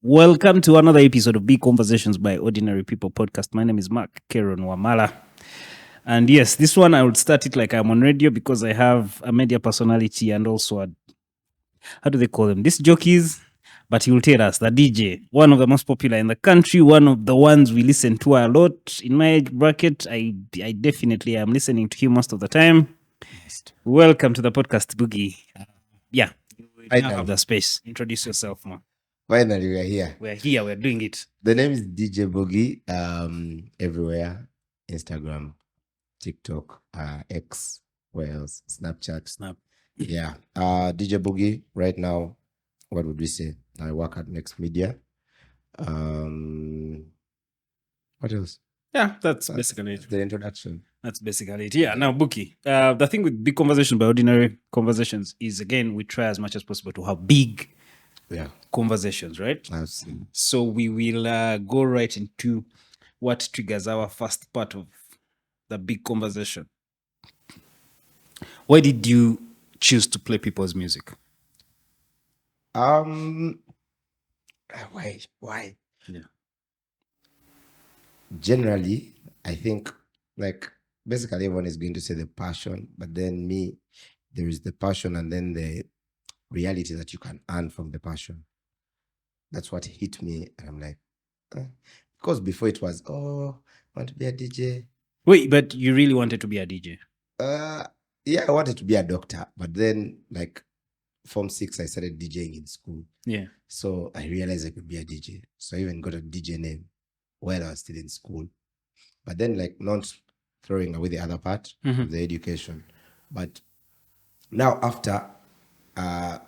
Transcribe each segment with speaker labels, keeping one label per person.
Speaker 1: Welcome to another episode of Big Conversations by Ordinary People podcast. My name is Mark Keron Wamala. And yes, this one I would start it like I'm on radio because I have a media personality and also how do they call them? These jockeys. But he will tell us the DJ, one of the most popular in the country, one of the ones we listen to a lot. In my age bracket, I definitely am listening to him most of the time. Yes. Welcome to the podcast, Boogie. Yeah, you now have the space. Introduce yourself, man.
Speaker 2: Finally, we are here.
Speaker 1: We're here. We're doing it.
Speaker 2: The name is DJ Boogie. Everywhere, Instagram, TikTok, X, where else? Snapchat.
Speaker 1: Snap.
Speaker 2: Yeah. DJ Boogie. Right now, what would we say? I work at Next Media. What else?
Speaker 1: Yeah, that's basically it.
Speaker 2: The introduction.
Speaker 1: That's basically it. Yeah. Now, Bookie, the thing with Big Conversation by Ordinary Conversations is, again, we try as much as possible to have big conversations, right?
Speaker 2: Absolutely.
Speaker 1: So we will go right into what triggers our first part of the big conversation. Why did you choose to play people's music?
Speaker 2: Why?
Speaker 1: Yeah.
Speaker 2: Generally, I think basically everyone is going to say the passion, but then there is the passion and then the reality that you can earn from the passion. That's what hit me, and I'm like, because before it was, I want to be a DJ.
Speaker 1: Wait, but you really wanted to be a DJ?
Speaker 2: Yeah, I wanted to be a doctor, but then Form 6, I started DJing in school.
Speaker 1: Yeah.
Speaker 2: So I realized I could be a DJ. So I even got a DJ name while I was still in school. But then not throwing away the other part of the education. But now after,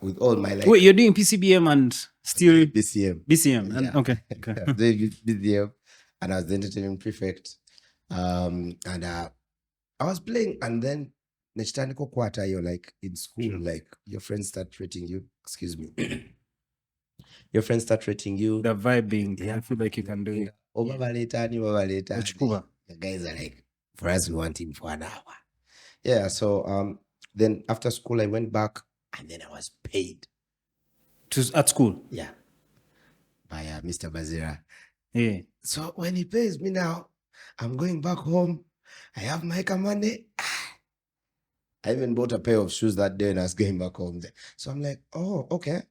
Speaker 2: with all my
Speaker 1: Wait, you're doing PCBM and still
Speaker 2: BCM.
Speaker 1: BCM.
Speaker 2: Yeah.
Speaker 1: Okay.
Speaker 2: I was doing BCM and I was the entertainment prefect. And I was playing, and then Nechtaniko quarter, you're in school, your friends start treating you. Excuse me. Your friends start treating you.
Speaker 1: The vibing. Yeah. I feel like you can do it.
Speaker 2: Baba later. The guys are for us, we want him for an hour. Yeah. So then after school, I went back, and then I was paid.
Speaker 1: At school?
Speaker 2: Yeah. By Mr. Bazira.
Speaker 1: Yeah.
Speaker 2: So when he pays me now, I'm going back home. I have my money. I even bought a pair of shoes that day and I was going back home. So I'm like, oh, okay.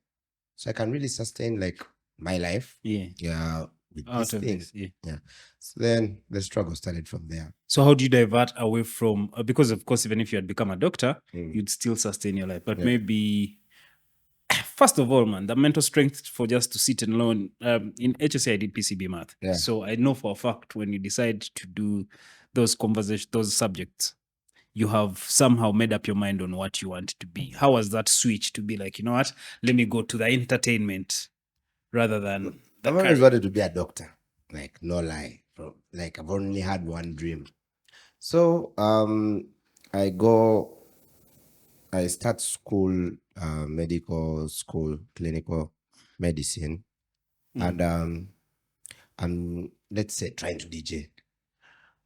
Speaker 2: So I can really sustain my life.
Speaker 1: Yeah.
Speaker 2: Yeah. With these things.
Speaker 1: Yeah.
Speaker 2: So then the struggle started from there.
Speaker 1: So how do you divert away from, because of course, even if you had become a doctor, you'd still sustain your life. But maybe, first of all, man, the mental strength for just to sit and learn. In HSC, I did PCB math.
Speaker 2: Yeah.
Speaker 1: So I know for a fact when you decide to do those subjects, you have somehow made up your mind on what you want to be. How was that switch to be like, you know what, let me go to the entertainment rather than the
Speaker 2: I've always wanted to be a doctor. No lie. I've only had one dream. So I start school, medical school, clinical medicine. And I'm, let's say, trying to DJ.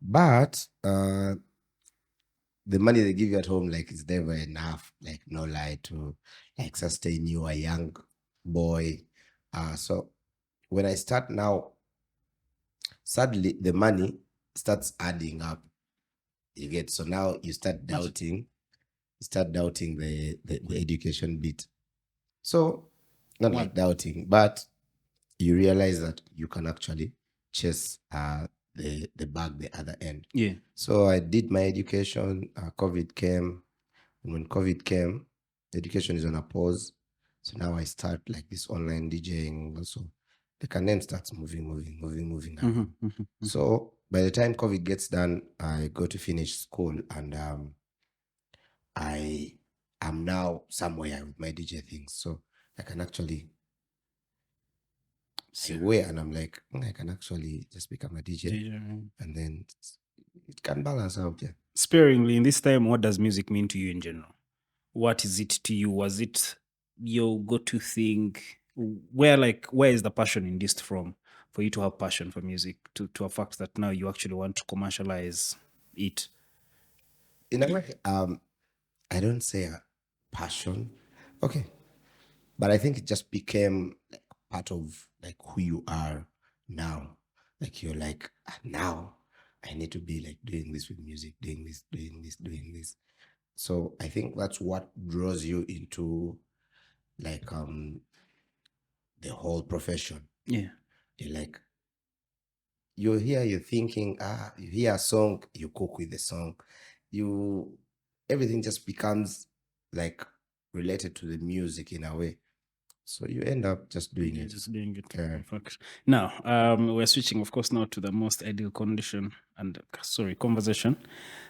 Speaker 2: But the money they give you at home, is never enough, no lie, to sustain you, a young boy. So when I start now, sadly, the money starts adding up. You get, so now you start doubting. The education bit. So not like doubting, but you realize that you can actually chase the bag the other end.
Speaker 1: Yeah.
Speaker 2: So I did my education. COVID came, and when COVID came, education is on a pause. So now I start this online DJing also. The name starts moving. So by the time COVID gets done, I go to finish school, and I am now somewhere with my DJ things. So I can actually see where, and I'm like, I can actually just become a DJ. And then it can balance out. Yeah.
Speaker 1: Sparingly, in this time, what does music mean to you in general? What is it to you? Was it your go-to thing? Where is the passion in this from? For you to have passion for music, to a fact that now you actually want to commercialize it?
Speaker 2: In a way, I don't say a passion. Okay. But I think it just became part of like who you are now. Like you're like, now I need to be like doing this with music, doing this, doing this, doing this. So I think that's what draws you into like the whole profession.
Speaker 1: Yeah.
Speaker 2: You're like, you're here, you're thinking, you hear a song, you cook with the song. Everything just becomes like related to the music in a way. So you end up just doing it.
Speaker 1: Just doing it.
Speaker 2: Yeah.
Speaker 1: Perfect. Now, we're switching, of course, now to the most ideal condition and conversation.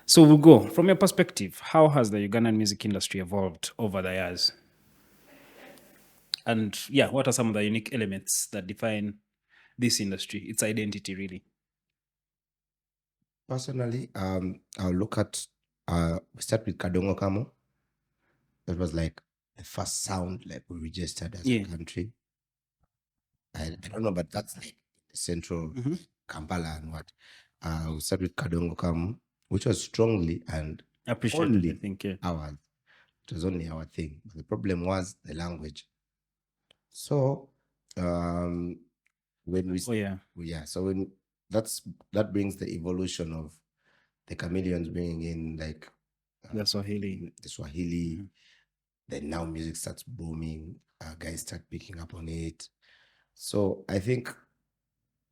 Speaker 1: So we'll go from your perspective. How has the Ugandan music industry evolved over the years? And yeah, what are some of the unique elements that define this industry, its identity, really?
Speaker 2: Personally, I'll look at we start with Kadongo Kamu. That was like the first sound like we registered as a country. I don't know, but that's like central Kampala and what. We start with Kadongo Kamu, which was strongly and
Speaker 1: Appreciated,
Speaker 2: only
Speaker 1: I think, yeah.
Speaker 2: ours. It was only our thing. The problem was the language. So when we so when that brings the evolution of the chameleons bringing in like
Speaker 1: the Swahili.
Speaker 2: Then now music starts booming. Guys start picking up on it. So I think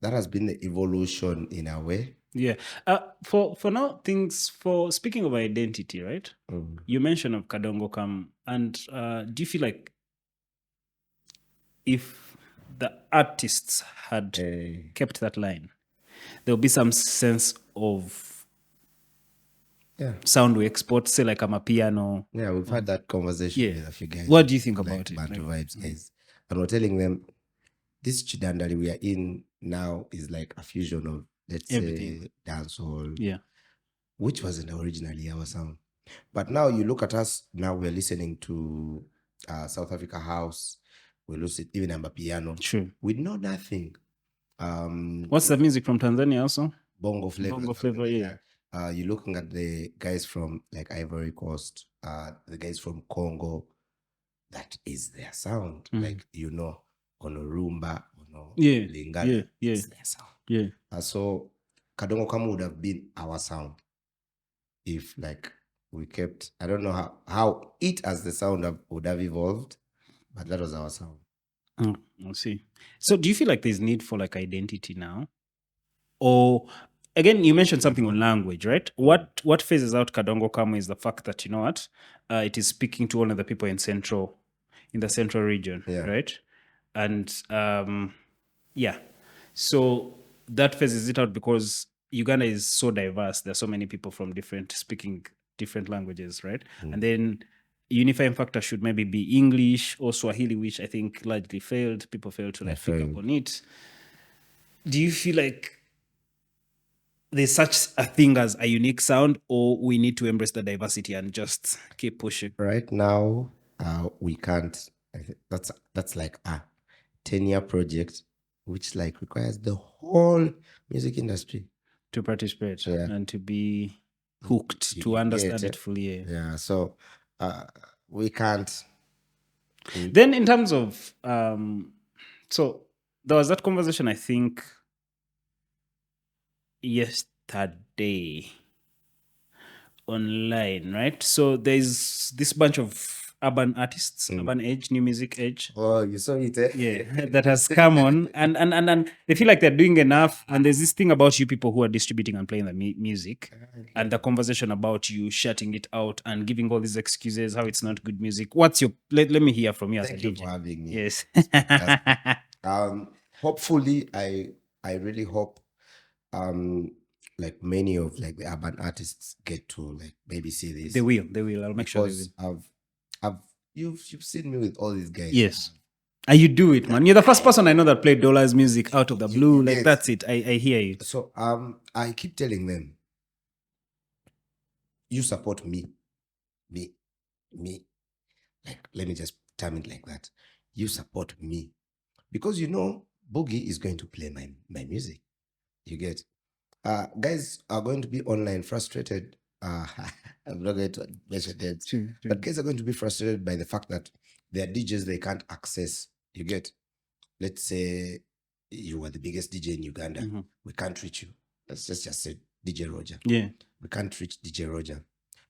Speaker 2: that has been the evolution in a way.
Speaker 1: Yeah. For now, speaking of identity, right? You mentioned of Kadongo Kamu, and do you feel like if the artists had kept that line, there'll be some sense of sound we export, say like Amapiano?
Speaker 2: Yeah, we've had that conversation with a few guys.
Speaker 1: What do you think
Speaker 2: like
Speaker 1: about it?
Speaker 2: Bantu Vibes guys. And we're telling them this Chidandali we are in now is like a fusion of, let's say, dancehall, which wasn't originally our sound. But now you look at us, now we're listening to South Africa House, we listen even Amapiano.
Speaker 1: True.
Speaker 2: We know nothing.
Speaker 1: What's the music from Tanzania also?
Speaker 2: Bongo flavor.
Speaker 1: Bongo flavor, yeah.
Speaker 2: You're looking at the guys from like Ivory Coast, the guys from Congo. That is their sound. Like, Onorumba, Lingala. It's their sound.
Speaker 1: Yeah.
Speaker 2: So Kadongo Kamu would have been our sound if like we kept, I don't know how it as the sound would have evolved, but that was our sound.
Speaker 1: I see. So do you feel like there's need for like identity now? Or again, you mentioned something on language, right? What phases out Kadongo Kamu is the fact that, you know what, it is speaking to one of the people in the central region, right? And so that phases it out because Uganda is so diverse. There's so many people from speaking different languages, right? And then unifying factor should maybe be English or Swahili, which I think largely failed. People failed to like pick up on it. Do you feel like there's such a thing as a unique sound, or we need to embrace the diversity and just keep pushing?
Speaker 2: Right now, we can't. That's like a 10-year project, which like requires the whole music industry
Speaker 1: to participate and to be hooked, to understand it fully.
Speaker 2: Yeah, so we can't.
Speaker 1: Then in terms of, so there was that conversation, I think, yesterday online, right? So there's this bunch of urban artists, urban age, new music age.
Speaker 2: Oh, you saw it, eh?
Speaker 1: Yeah, that has come on, and they feel like they're doing enough. And there's this thing about you people who are distributing and playing the music, and the conversation about you shutting it out and giving all these excuses how it's not good music. What's your? Let me hear from you.
Speaker 2: Thank you for having me.
Speaker 1: Yes.
Speaker 2: Hopefully, I really hope like many of like the urban artists get to like maybe see this.
Speaker 1: They will. I'll make sure they will.
Speaker 2: You've seen me with all these guys.
Speaker 1: Yes. And you do it, man. You're the first person I know that played Dollars music out of the blue. Like, that's it. I hear you.
Speaker 2: So I keep telling them, you support me. Like, let me just term it like that. You support me. Because Boogie is going to play my music. You get? Guys are going to be online frustrated. I'm not going to mention that.
Speaker 1: True.
Speaker 2: But guys are going to be frustrated by the fact that there are DJs they can't access. You get? let's say you are the biggest DJ in Uganda, we can't reach you. Let's just say DJ Roger.
Speaker 1: Yeah.
Speaker 2: We can't reach DJ Roger.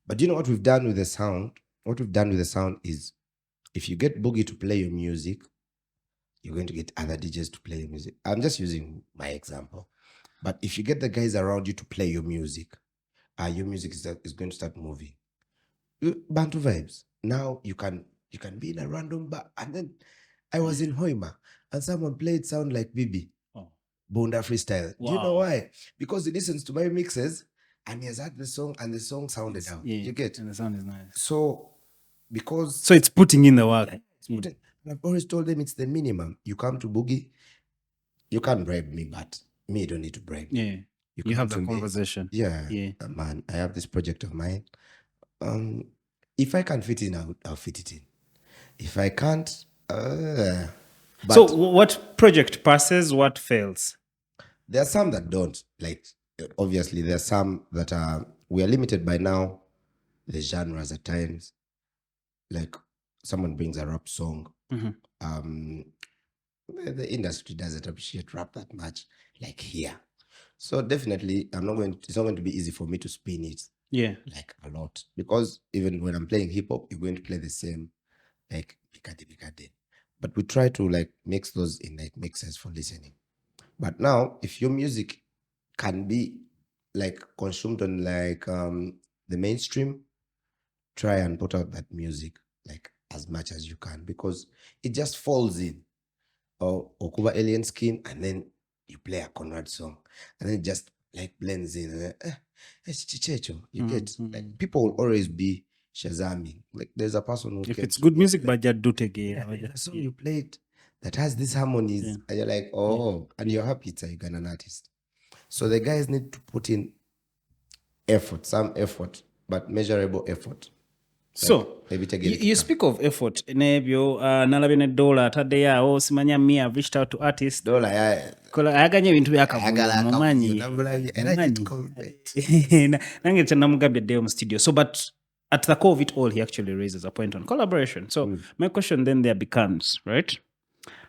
Speaker 2: But you know what we've done with the sound? What we've done with the sound is, if you get Boogie to play your music, you're going to get other DJs to play your music. I'm just using my example. But if you get the guys around you to play your music is going to start moving. Bantu vibes. Now you can be in a random bar. And then I was in Hoima and someone played sound like Bibi. Bunda freestyle.
Speaker 1: Wow.
Speaker 2: Do you know why? Because he listens to my mixes and he has heard the song and the song sounded out. You get?
Speaker 1: And the sound is nice.
Speaker 2: So
Speaker 1: it's putting in the work.
Speaker 2: I've always told them it's the minimum. You come to Boogie, you can't bribe me, but me, you don't need to bribe me.
Speaker 1: Yeah. You have the conversation.
Speaker 2: Yeah. Man, I have this project of mine. If I can fit in, I'll fit it in. If I can't,
Speaker 1: so what project passes, what fails?
Speaker 2: There are some that don't. Like, obviously, there are some that we are limited by now, the genres at times. Like, someone brings a rap song. The industry doesn't appreciate rap that much, like here. So definitely, it's not going to be easy for me to spin it.
Speaker 1: Yeah.
Speaker 2: Like a lot. Because even when I'm playing hip hop, you're going to play the same, like, Bikade. But we try to like mix those in, like, make sense for listening. But now, if your music can be like consumed on like the mainstream, try and put out that music like as much as you can, because it just falls in. Or Okuba Alien Skin, and then you play a Conrad song, and then it just like blends in. It's Chichecho. You get, like, people will always be Shazaming. Like, there's a person who,
Speaker 1: if it's good music, but just do take it.
Speaker 2: The song you played that has these harmonies, and you're like, and you're happy it's a Ugandan artist. So the guys need to put in effort, some effort, but measurable effort.
Speaker 1: So you speak of effort. Nebyo nalabye $1 atadde yaawo simanya me I've reached out to artists.
Speaker 2: Dollar
Speaker 1: ayaganya ebintu byakavuyo mumanyi. Nange kyanamugambye ddeyo mu studio. So but at the core of it all, he actually raises a point on collaboration. So my question then there becomes, right?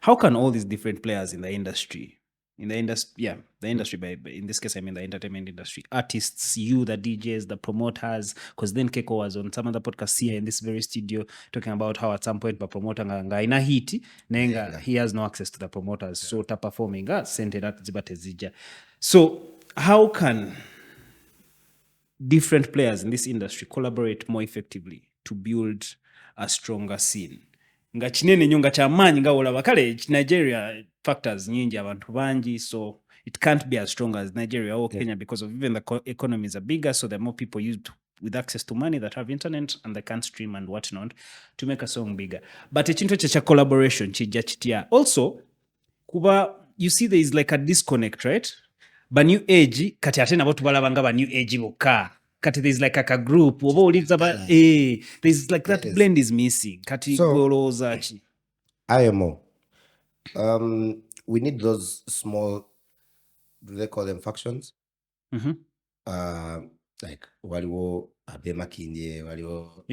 Speaker 1: How can all these different players in the industry, the industry, by in this case, I mean the entertainment industry, artists, you, the DJs, the promoters, because then Keko was on some other podcasts here in this very studio talking about how at some point the promoter nga ina hiti, nenga he has no access to the promoters, so ta performing sente that zibate zija. So how can different players in this industry collaborate more effectively to build a stronger scene? Nga chinene nyo nga chamanyi nga olaba kale Nigeria factors nyingi abantu bangi, so it can't be as strong as Nigeria or Kenya because of even the economies are bigger, so there are more people with access to money that have internet and they can stream and whatnot to make a song bigger. But echintu cha collaboration chija chitia also kuba, you see there is like a disconnect, right? But new age kati ate nabo tubalaba nga ba new age bokka. Kati there's like a group oba oliza ba there's like that blend is missing. Kati goloza chi
Speaker 2: IMO. We need those small, do they call them factions? Like waliwo abemakindye, waliwo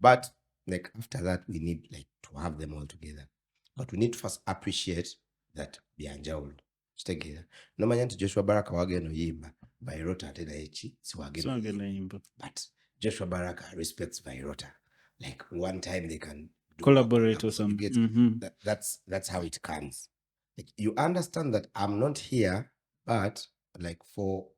Speaker 2: but like after that we need like to have them all together. But we need to first appreciate that byanjawulo together. Nomanya nti Joshua Baraka wageno yimba Vairota ate na echi si wageno yimba, but Joshua Baraka respects Vairota. Like one time they can
Speaker 1: collaborate or something.
Speaker 2: That's how it comes. Like, you understand that I'm not here, but like for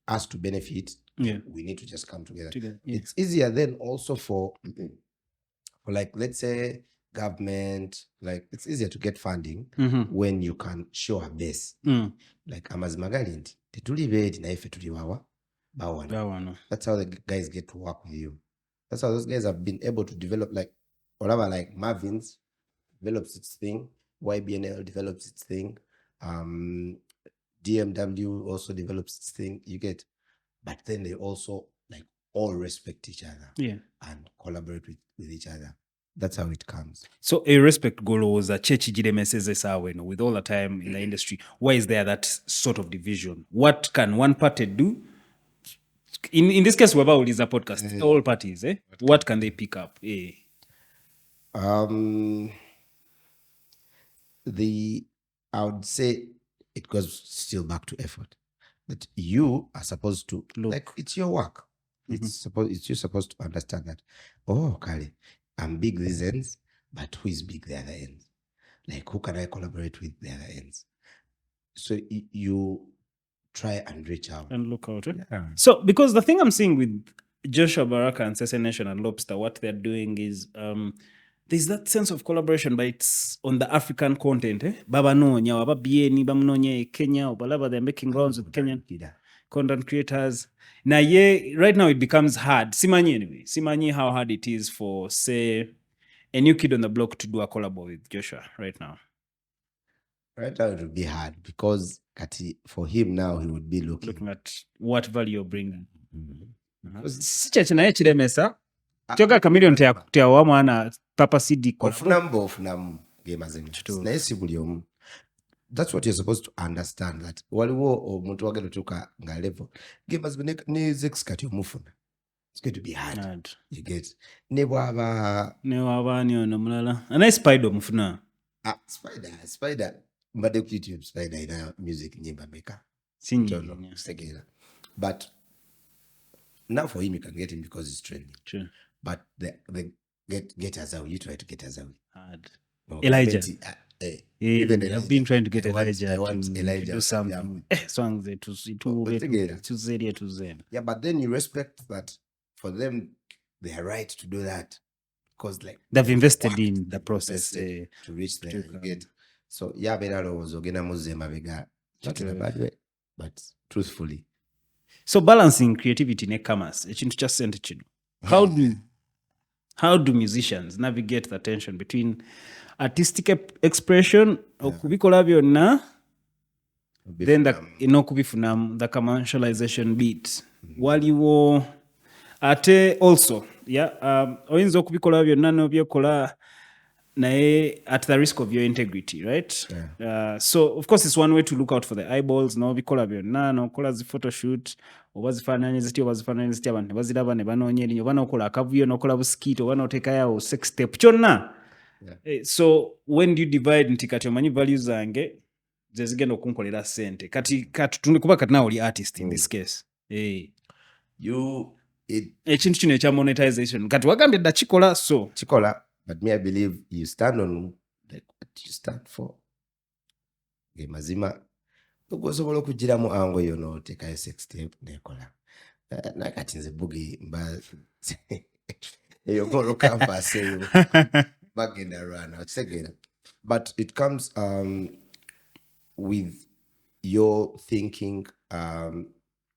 Speaker 2: us to benefit, we need to just come together. It's easier then also for like, let's say government, like it's easier to get funding when you can show a base. Like amazimagalindi tetuli bedi na ife tuli wawa bawana. That's how the guys get to work with you. That's how those guys have been able to develop, like whatever, like Marvin's develops its thing, YBNL develops its thing, DMW also develops its thing, you get, but then they also like all respect each other and collaborate with each other. That's how it comes. So
Speaker 1: a respect goal was a chechi jiremeseze sawe, with all the time in the industry. Why is there that sort of division? What can one party do? In this case, Wabauliza podcast, all parties, what can they pick up?
Speaker 2: Um, I would say it goes still back to effort. That you are supposed to like it's your work. It's you're supposed to understand that. Oh, Kali, I'm big these ends, but who is big the other ends? Like who can I collaborate with the other ends? So you try and reach out
Speaker 1: and look out.
Speaker 2: Yeah.
Speaker 1: So because the thing I'm seeing with Joshua Baraka and Sese Nation and Lobster, what they're doing is there's that sense of collaboration, but it's on the African content. Baba Nonya, Baba Bieni, Bamnonya, Kenya, Obalaba, they're making rounds with Kenyan content creators. Now, yeah, right now it becomes hard. Simanyi anyway. Simanyi how hard it is for, say, a new kid on the block to do a collab with Joshua right now.
Speaker 2: Right now it would be hard because for him now he would be looking
Speaker 1: at what value you're bringing.
Speaker 2: Because
Speaker 1: naye kiremesa kyoga chameleon teawa mwana papa cd
Speaker 2: ofunamu gemaze naye si buli omu. That's what you're supposed to understand, that waliwo omuntu wagenda otuuka nga level gemaze ne zex kati omufuna. It's going to be hard. You get ne
Speaker 1: bw'abaani ono mulala anaye spider omufuna
Speaker 2: spider mbadde ku YouTube spider ina music nyimba meka segera, but now for him you can get him because he's trending.
Speaker 1: True.
Speaker 2: But the get us out, you try to get us out
Speaker 1: hard. Elijah.
Speaker 2: Even
Speaker 1: I've been trying to get
Speaker 2: Elijah
Speaker 1: to do something. Songs
Speaker 2: yeah, but then you respect that for them they are right to do that because like
Speaker 1: they've invested in the process
Speaker 2: to reach there. You get so yeah, better was ogena muzema bega not in a bad way, but truthfully.
Speaker 1: So balancing creativity ne commerce ekintu kya ssente kino, how do musicians navigate the tension between artistic expression okubikola byonna then n'okubifunamu the commercialization bit waliwo ate also oyinza okubikola byonna n'obyekola naye at the risk of your integrity, right? So of course it's one way to look out for the eyeballs n'obikola byonna n'okola zi photoshoot oba zifaananyi zitya oba zifaananyi zitya abantu ne baziraba ne banoonya erinnya oba n'okola akavuyo n'okola busikiti oba n'oteekayo sex tape kyonna. So when do you divide nti kati omanyi values zange ze zigenda okunkolera ssente kati kuba kati nawe oli artist in this case ekintu kino ekya monetization kati wagambye dda kikola
Speaker 2: but me I believe you stand on like what you stand for mazima osobola okugiramu ango yo n'oteekayo sex tape nekola nakati nze Boogie mba eyo golo campus eyo bagenda around outsegera, but it comes with your thinking,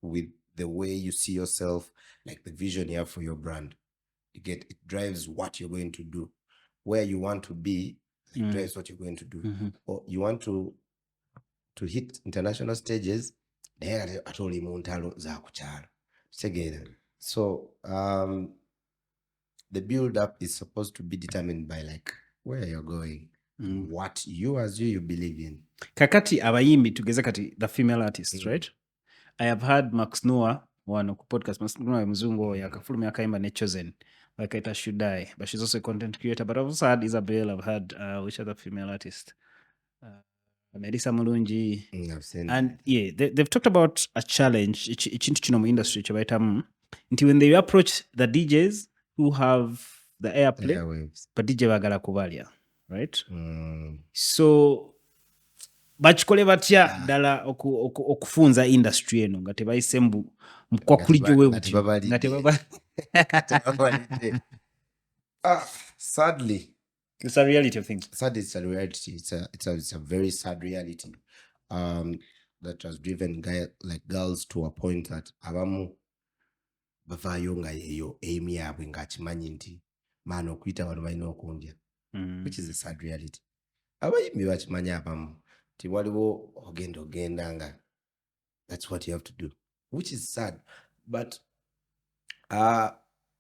Speaker 2: with the way you see yourself, like the vision you have for your brand. You get it drives what you're going to do, where you want to be. It drives what you're going to do, or you want to hit international stages. So the build up is supposed to be determined by like where you're going, what you believe in.
Speaker 1: Kakati abayimbi tugeze kati the female artists, right? I have heard Max Noah one podcast. Max Noah mzungu yakafulumya akaimba ne Chosen like it should die, but she's also a content creator. But I've also had Isabel. I've had which other female artist? Melissa Mulungi.
Speaker 2: I've seen
Speaker 1: and they've talked about a challenge ekintu kino mu industry kyebayitamu nti when they approach the DJs who have the airplay but DJ bagala kubalya, right? So bakikole batya ddala okufunza industry eno nga tebayise mukwakulijo webuti
Speaker 2: sadly
Speaker 1: it's a reality of things.
Speaker 2: Sadly, it's a reality. It's a very sad reality that has driven girls to a point that abamu bavayo nga yeyo aim yabwe ng'akimanyi nti maana okuyita wano balina okundya, which is a sad reality. Abayimbi bakimanyi abamu ti waliwo ogenda nga that's what you have to do, which is sad, but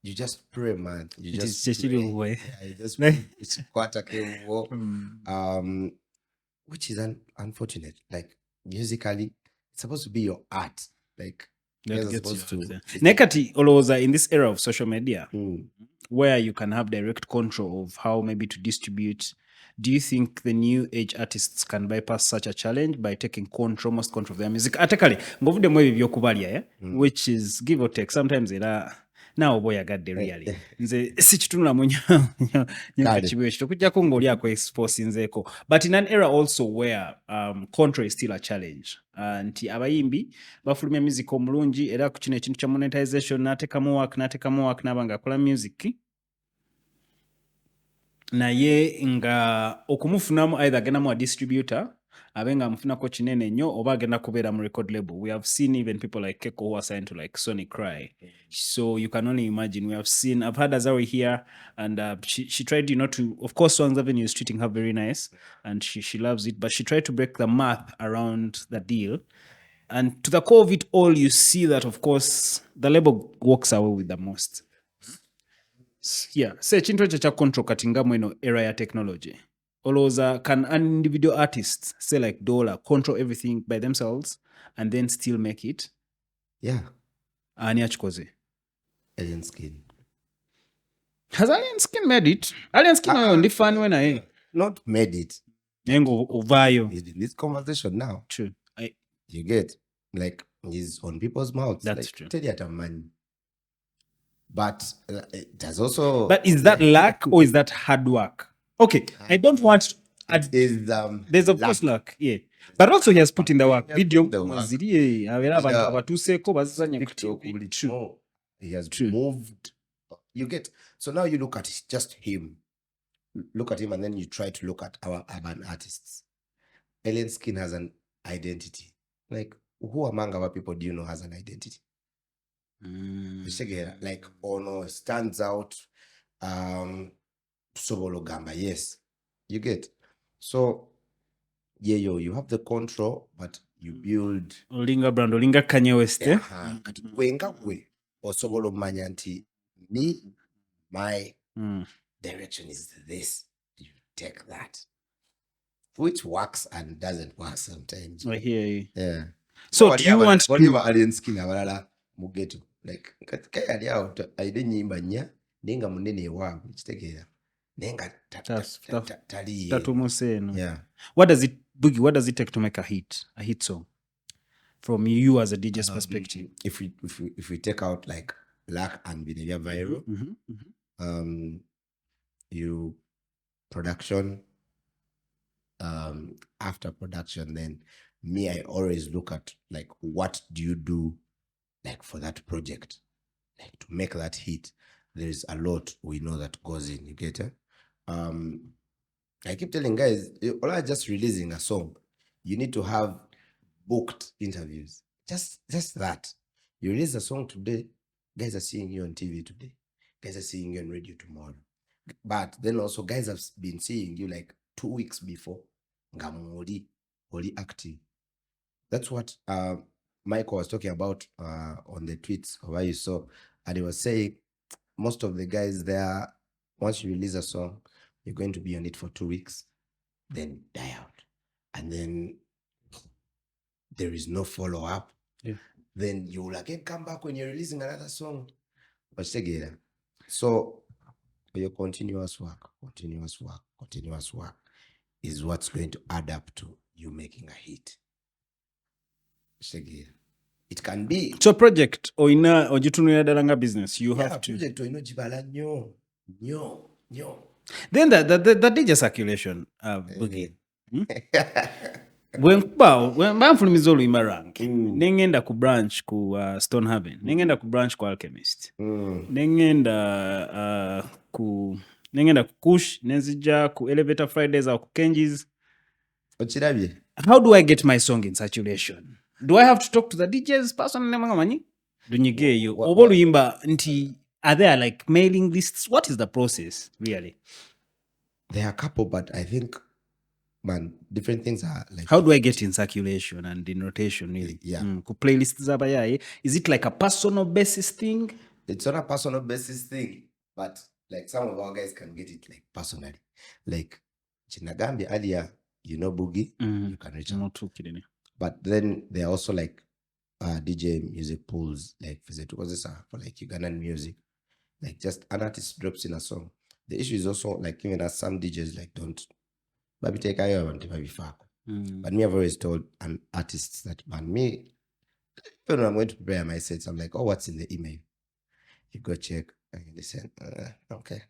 Speaker 2: you just pray, man. You just pray. You just which is unfortunate. Like musically, it's supposed to be your art. Like
Speaker 1: nekati olowooza in this era of social media where you can have direct control of how maybe to distribute. Do you think the new age artists can bypass such a challenge by taking most control of their music? Atekale, ngovuddemu ebyo byokubalya, which is give or take. Sometimes era naawe oba oyagadde really. Nze sikitunulamu nnyo ekibuyo ekyo okuggyako ng'oliako exposinzeeko. But in an era also where control is still a challenge. Nti abayimbi bafulumya music omulungi era ku kino ekintu kya monetization n'ateekamu work n'aba ng'akola music naye nga okumufunamu either agendamu a distributor abe nga amufunako kinene nnyo oba agenda kubeera mu record label. We have seen even people like Keko who are signed to like Sony Cry. So you can only imagine. I've had Azari here and she tried, to, of course, Swang's Avenue is treating her very nice and she loves it, but she tried to break the math around the deal. And to the core of it all, you see that, of course, the label walks away with the most. Yeah, say chinto cha control katingamu ino era ya technology. Oloza, can an individual artist, say like Dollar, control everything by themselves and then still make it?
Speaker 2: Yeah.
Speaker 1: Ani achikoze?
Speaker 2: Alien Skin.
Speaker 1: Has Alien Skin made it? Alien Skin only fan when I
Speaker 2: not made it.
Speaker 1: Nengo uvayo.
Speaker 2: He's in this conversation now.
Speaker 1: True.
Speaker 2: You get like he's on people's mouths.
Speaker 1: That's
Speaker 2: like,
Speaker 1: true.
Speaker 2: Tell you money. But it has also.
Speaker 1: But is that luck or is that hard work? Okay, I don't want. There's of course luck, yeah. But also he has put in the work. Video.
Speaker 2: He has moved. You get. So now you look at just him. Look at him and then you try to look at our urban artists. Alien Skin has an identity. Like, who among our people do you know has an identity? Like Ono stands out. Sobolo Gamba, yes. You get. So, yeah, you have the control, but you build.
Speaker 1: Olinga brand, Olinga Kanye West.
Speaker 2: Or Sobolo Manyanti. Me, my direction is this. You take that. Which works and doesn't work sometimes.
Speaker 1: I hear you.
Speaker 2: Yeah.
Speaker 1: So do you want
Speaker 2: to Alien Skin abalala mugeto like kaya out I didn't nyimba nya nenga munene wa kitegeera nenga tali
Speaker 1: tatumuseno.
Speaker 2: Yeah.
Speaker 1: What does it take to make a hit song from you as a DJ's perspective?
Speaker 2: If we take out like luck and behavior viral, you production, after production, then me, I always look at like what do you do like for that project, like to make that hit. There's a lot we know that goes in. You get it? I keep telling guys, all are just releasing a song. You need to have booked interviews. Just that. You release a song today, guys are seeing you on TV today. Guys are seeing you on radio tomorrow. But then also guys have been seeing you like 2 weeks before. Ngamuri, Oli active. That's what Michael was talking about on the tweets where you saw, and he was saying most of the guys there, once you release a song, you're going to be on it for 2 weeks, then die out, and then there is no follow-up.
Speaker 1: Yeah.
Speaker 2: Then you will again come back when you're releasing another song. But so your continuous work is what's going to add up to you making a hit. It can be
Speaker 1: so project oina ojitunira dalanga business you have to
Speaker 2: project oino jibala nyo
Speaker 1: then the DJ circulation Boogie. When banfulumiza oluyimba rank nengenda ku branch ku Stonehaven nengenda ku branch ku Alchemist nengenda ku Kush nenzija ku Elevator Fridays or ku Kenji's.
Speaker 2: Ochirabye.
Speaker 1: How do I get my song in circulation? Do I have to talk to the DJs personally? Dunyigeyo oba oluyimba nti are there like mailing lists? What is the process really?
Speaker 2: There are a couple, but I think different things are like.
Speaker 1: How do I get in circulation and in rotation really?
Speaker 2: Yeah.
Speaker 1: Ku playlists zabayaye. Is it like a personal basis thing?
Speaker 2: It's not a personal basis thing, but like some of our guys can get it like personally. Like Chinagambia earlier, Boogie, you can reach out. But then there are also like DJ music pools, like for like Ugandan Music like just an artist drops in a song. The issue is also like even as some DJs like don't maybe take maybe fuck. But me, I've always told an artist that man, me even when I'm going to prepare my sets, I'm like, oh, what's in the email? You go check and you listen. Okay.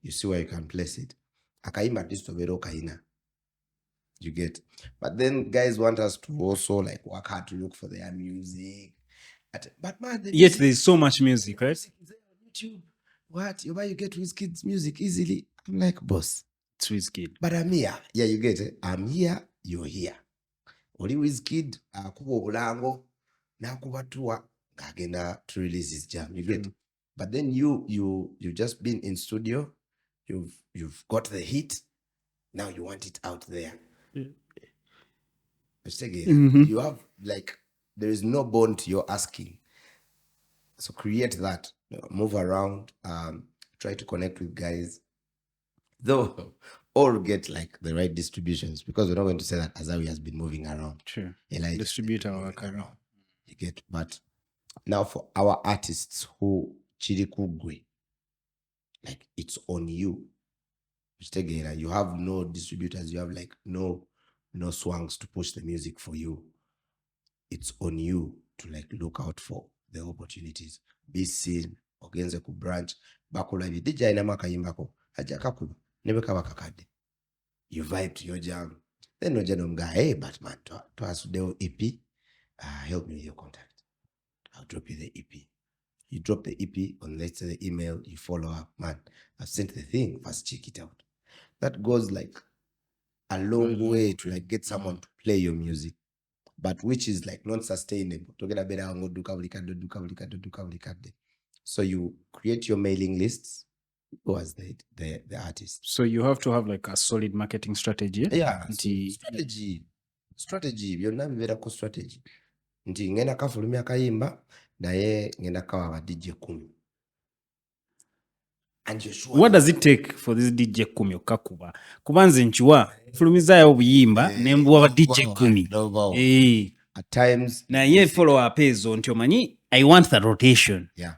Speaker 2: You see where you can place it. Akaima distovero kaina. You get. But then guys want us to also like work hard to look for their music. But man,
Speaker 1: yet there's so much music, right?
Speaker 2: YouTube. What? You get Wizkid's music easily. I'm like, boss.
Speaker 1: It's Wizkid.
Speaker 2: But I'm here. Yeah, you get it. I'm here, you're here. Oli Wizkid, kubo bulango, na kubatua, kagenda to release his jam. You get it. But then you just been in studio, you've got the hit, now you want it out there. You have like there is no bond you're asking. So create that, move around, try to connect with guys, though, or get like the right distributions, because we're not going to say that Azawi has been moving around.
Speaker 1: Sure.
Speaker 2: Like,
Speaker 1: Distribute our work around.
Speaker 2: You get, but now for our artists who chirikugwe, like it's on you. You have no distributors, you have like no swangs to push the music for you. It's on you to like look out for the opportunities. Be seen, ogenze ku branch, bakola bi DJ na makayimbako, aja kakuba, nebeka bakakade. You vibe to your jam. Then no jeno mga, hey Batman, to us the EP, help me with your contact. I'll drop you the EP. You drop the EP on, let's say, the email, you follow up, man, I've sent the thing, first check it out. That goes like a long way to like get someone to play your music, but which is like not sustainable. So you create your mailing lists. Who was the artist?
Speaker 1: So you have to have like a solid marketing strategy.
Speaker 2: Yeah, strategy. You're not very cool strategy. Nti ngena kafulumia kayimba naye ngena kawa DJ Kumi.
Speaker 1: What does it take for this DJ Kumi okakuba? Kubanze nchiwa fulumiza ya obuyimba nembuwa wa DJ Kumi.
Speaker 2: At times
Speaker 1: na ye follow up ezo nti omanyi I want the rotation.
Speaker 2: Yeah.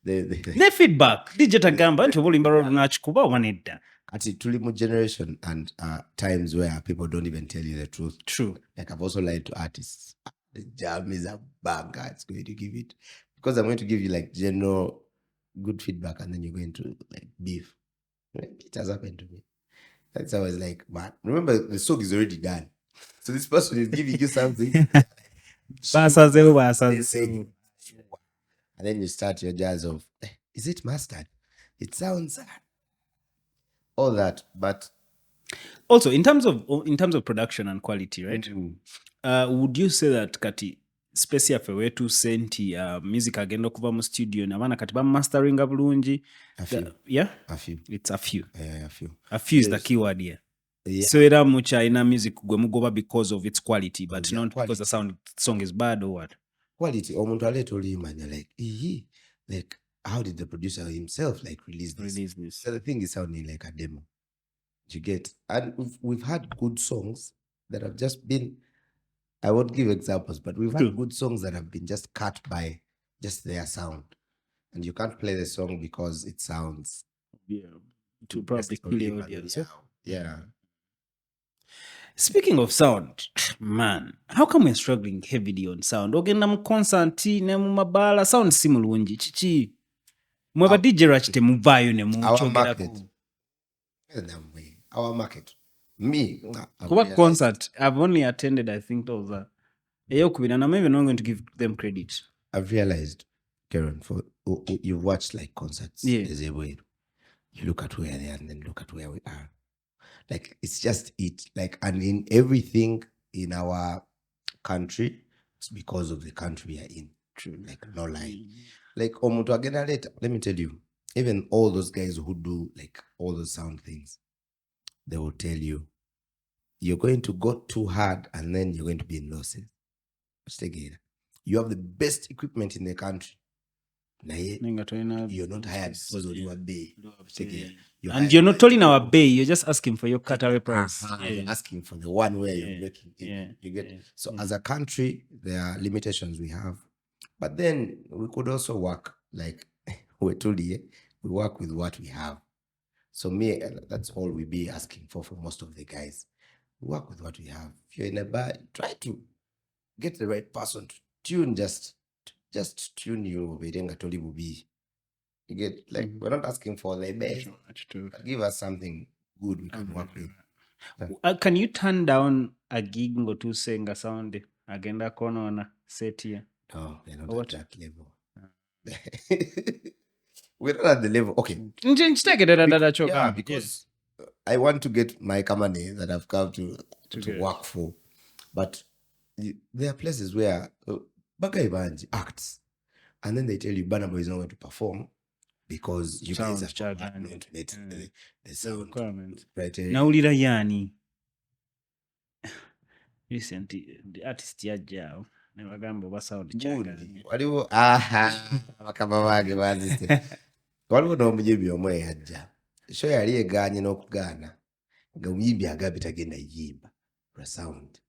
Speaker 1: The feedback DJ tagamba nti obulimba lolo nachikuba wanedda.
Speaker 2: Ati tulimu generation and times where people don't even tell you the truth.
Speaker 1: True.
Speaker 2: Like I've also lied to artists. The jam is a banger. It's going to give it because I'm going to give you like general good feedback, and then you're going to like beef. It has happened to me. That's always like, man. Remember, the song is already done, so this person is giving you something. And then you start your jazz of, is it mastered? It sounds all that, but
Speaker 1: also in terms of production and quality, right? Would you say that kati space yafe wetu senti music agenda kuva mu studio nabana kati ba masteringa bulungi?
Speaker 2: A few.
Speaker 1: It's a few.
Speaker 2: A
Speaker 1: few is the keyword here. So era mu China music gwe mugoba because of its quality, but not quality. Because the song is bad or what?
Speaker 2: Quality. Omuntu aletolima like how did the producer himself like release this? So the thing is sounding like a demo. You get, and we've had good songs that have just been, I won't give examples, but we've had good songs that have been just cut by just their sound, and you can't play the song because it sounds
Speaker 1: to probably kill the audience.
Speaker 2: Yeah.
Speaker 1: Speaking of sound, man, how come we're struggling heavily on sound? Ogenda mu concert ne mu mabala sound si mulungi chichi. Mweba DJ rachite muvayo ne muchogera ku.
Speaker 2: Our market. Me.
Speaker 1: What concert? I've only attended, I think, those are. And I'm even not going to give them credit.
Speaker 2: I've realized, Karen, for you've watched like concerts.
Speaker 1: Yeah.
Speaker 2: There's a way. You look at where they are and then look at where we are. Like it's just it. Like, and in everything in our country, it's because of the country we are in. True. Like no lie. Like omuntu agenda later. Let me tell you, even all those guys who do like all those sound things, they will tell you, you're going to go too hard and then you're going to be in losses. You have the best equipment in the country. You're not hired because of your bay.
Speaker 1: And you're not telling our bay, you're just asking for your cutaway price.
Speaker 2: You're asking for the one where you're making it. You get. So as a country, there are limitations we have. But then we could also work like we work with what we have. So that's all we be asking for most of the guys. We work with what we have. If you're in a bar, try to get the right person to tune, just tune you. You get, like, we're not asking for the best. But give us something good we can work with.
Speaker 1: Can you turn down a gig ngotu senga sound agenda kono set here?
Speaker 2: No, they're not at that level. We're not at the level. Okay. Yeah, because I want to get my company that I've come to work for. But there are places where Bagai Band acts, and then they tell you Banabo is not going to perform because you guys have not met the sound requirement. Right?
Speaker 1: Naulira yani recently the artist yajao nebagamba oba sound
Speaker 2: chagani waliwo bakaba bage baziste waliwo n'omuyimbi omwe yajja show yali eganye n'okugaana nga omuyimbi agambye tagenda yimba for sound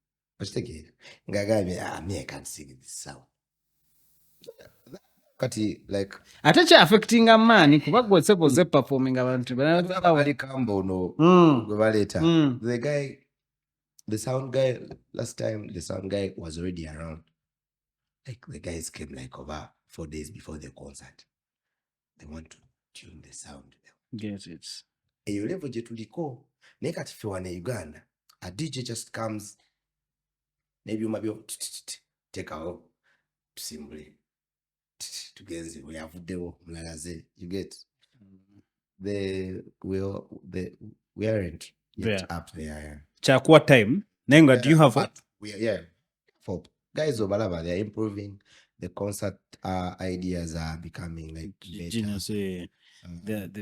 Speaker 2: okitegeera ng'agambye me I can't sing this sound kati like
Speaker 1: ate kya affecting amaanyi kuba gwese performing abantu
Speaker 2: bali kambo no gwe baleeta the sound guy last time the sound guy was already around. Like the guys came like over 4 days before the concert. They want to tune the sound.
Speaker 1: Get it.
Speaker 2: Eyo level je tuliko naye kati ffe wane Uganda a DJ just comes maybe umabyo take out simply tugenzi we avuddewo mulalaze you get we aren't yet up there.
Speaker 1: Chakwa time nenga do you have
Speaker 2: for guys obalaba they are improving the concert ideas are becoming like
Speaker 1: genius. They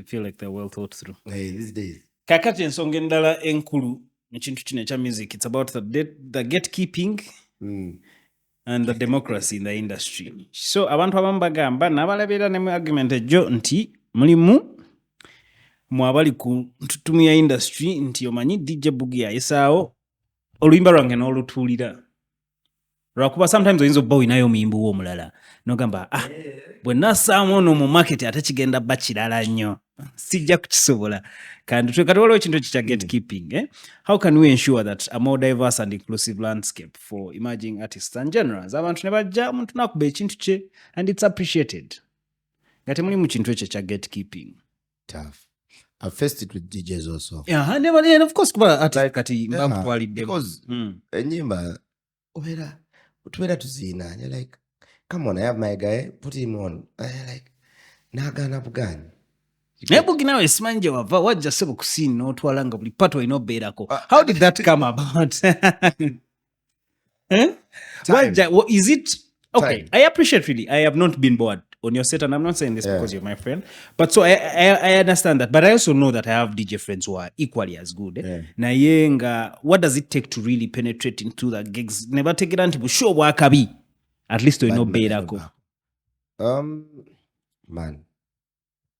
Speaker 1: feel like they're well thought through
Speaker 2: these days.
Speaker 1: Kakati ensonga endala enkulu ekintu kino ekya music, it's about the gatekeeping and the democracy in the industry. So abantu abamu bagamba n'abalabira ne mu argument ejjo nti mulimu mwabali ku ntutumu ya industry nti omanyi DJ Boogie ayisaawo oluyimba lwange n'olutuulira lwakuba sometimes oyinza obba oyinayo omuyimbi wo omulala n'ogamba bwe nassaamu ono mu market ate kigenda bba kirala nnyo sijja kukisobola kati waliwo ekintu ekyo kya gatekeeping. How can we ensure that a more diverse and inclusive landscape for emerging artists and genres abantu ne bajja omuntu nakuba ekintu kye and it's appreciated nga temuli mu kintu ekyo kya gatekeeping?
Speaker 2: Tough. I've faced it with DJs also.
Speaker 1: And of course kuba artist kati mbamutwalidde
Speaker 2: because enyimba tubeera tuziina you're like come on I have my guy put him on like nagana bugani
Speaker 1: naye Boogie nawe simanyi gye wava wajja ssebo ku scene n'otwala nga buli pato olina obeerako. How did that come about? Is it okay? Time. I appreciate really. I have not been bored on your set, and I'm not saying this because you're my friend. But so I understand that. But I also know that I have DJ friends who are equally as good. Na what does it take to really penetrate into the gigs? Never take it until show wakabi. At least you know beirako.
Speaker 2: Man,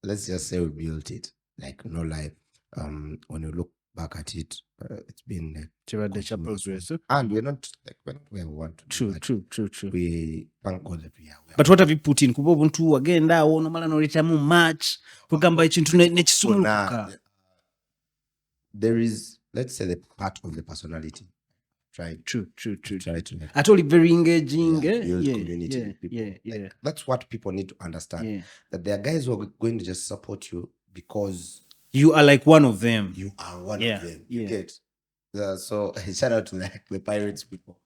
Speaker 2: let's just say we built it. Like no lie. When you look back at it, it's been like
Speaker 1: the chapels were so.
Speaker 2: And we're not where we want to.
Speaker 1: True.
Speaker 2: We thank God that we are.
Speaker 1: But what have you put in? Kuba buntu agenda awo no mala no retamu match. Kugamba ekintu nekisumuluka.
Speaker 2: There is, let's say, the part of the personality.
Speaker 1: True.
Speaker 2: Try to
Speaker 1: at all very engaging.
Speaker 2: Build community.
Speaker 1: Yeah.
Speaker 2: That's what people need to understand. Yeah. That there are guys who are going to just support you because
Speaker 1: you are like one of them.
Speaker 2: You are one of them. You get. So shout out to like the Pirates people.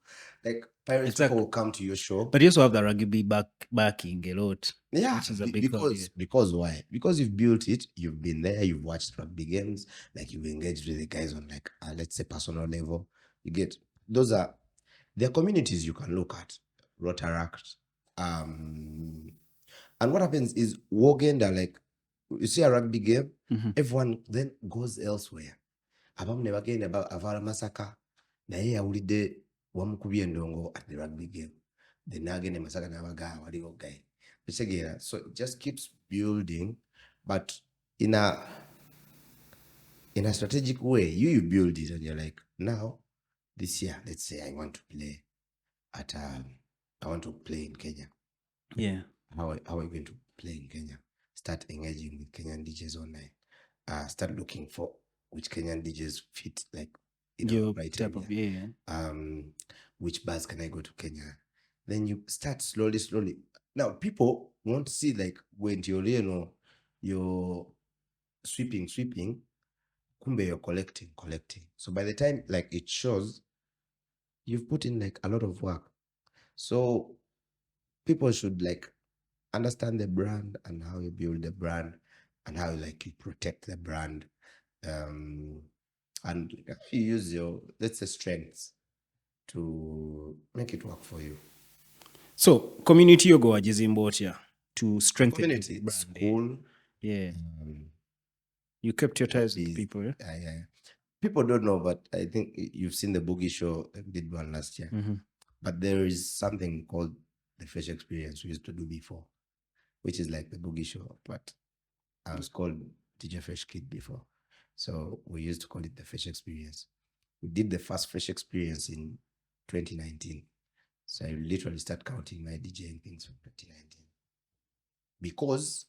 Speaker 2: Like Pirates people will come to your show.
Speaker 1: But you also have the rugby backing a lot.
Speaker 2: Yeah. Which is a big because why? Because you've built it, you've been there, you've watched rugby games, like you've engaged with the guys on like let's say personal level. You get those are there are communities you can look at. Rotaract. And what happens is Uganda, like you see a rugby game, everyone then goes elsewhere. Abamu ne bagenda avala Masaka naye yawulidde wamukubye endongo at the rugby game. Then agende Masaka n'abagaa waliwo guy. So it just keeps building, but in a strategic way. You build it and you're like, now this year, let's say I want to play in Kenya.
Speaker 1: Yeah.
Speaker 2: How are you going to play in Kenya? start engaging with Kenyan DJs online. Start looking for which Kenyan DJs fit like
Speaker 1: Your
Speaker 2: criteria.
Speaker 1: type of
Speaker 2: Which bars can I go to Kenya? Then you start slowly. Now people won't see like when you're sweeping, kumbe you're collecting. So by the time like it shows, you've put in like a lot of work. So people should like understand the brand and how you build the brand and how like you protect the brand, and you use your, let's say, strengths to make it work for you.
Speaker 1: So community yogo wajizimba otya to strengthen
Speaker 2: Community,
Speaker 1: the brand.
Speaker 2: school.
Speaker 1: Yeah. You kept your ties with people, yeah?
Speaker 2: Yeah. People don't know, but I think you've seen the Boogie show. I did one last year. But there is something called the Fresh Experience we used to do before, which is like the Boogie show, but I was called DJ Fresh Kid before. So we used to call it the Fresh Experience. We did the first Fresh Experience in 2019. So I literally start counting my DJing things from 2019. Because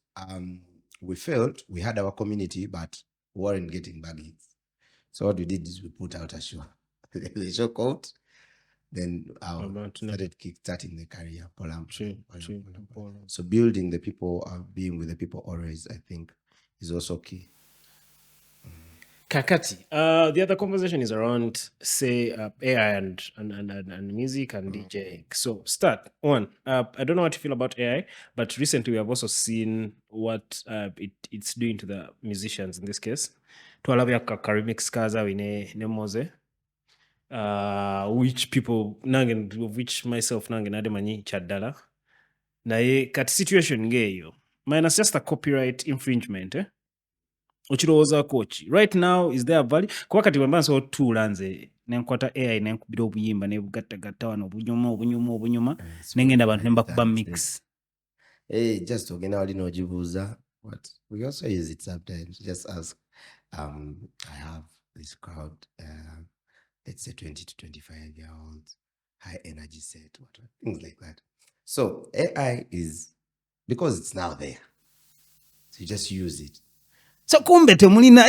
Speaker 2: we felt we had our community, but we weren't getting baggings. So what we did is we put out a show. The show called, then started kickstarting the career. So building the people, being with the people always, I think, is also key.
Speaker 1: Kakati, the other conversation is around, say, AI and music and DJing. So start one. I don't know what you feel about AI, but recently we have also seen what it's doing to the musicians in this case. Twalabya remix kaza ne moze. Which people which myself nange nademanyi chaddala. Naye kati situation ngeyo. Minus just a copyright infringement, okirowoozaako ki right now? Is there a value kuba kati bwe mba nsobola otutuula nze nenkwata AI nenkubira obuyimba nebugattagatta wano obunyuma nengenda abantu nembakuba mix.
Speaker 2: Hey, just ogenda wali n'ogibuuza. What we also use it sometimes. Just ask, I have this crowd, let's say 20 to 25-year-olds, high energy set, what things like that. So AI is, because it's now there, so you just use it.
Speaker 1: So kumbe temulina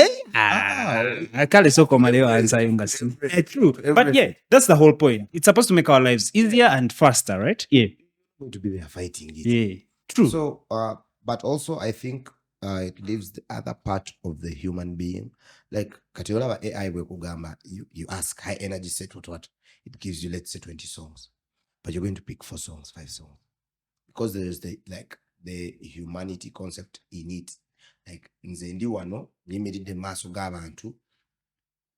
Speaker 1: kale soko maleo ansayo nga si true, but yeah, that's the whole point. It's supposed to make our lives easier and faster, right? Yeah,
Speaker 2: going to be there fighting it.
Speaker 1: Yeah, true.
Speaker 2: So but also I think it leaves the other part of the human being. Like katiola AI wekugamba, you ask high energy set what it gives you, let's say 20 songs, but you're going to pick 4 songs, 5 songs, because there's the humanity concept in it. Like nze ndi wano nyimiridde maaso g'abantu,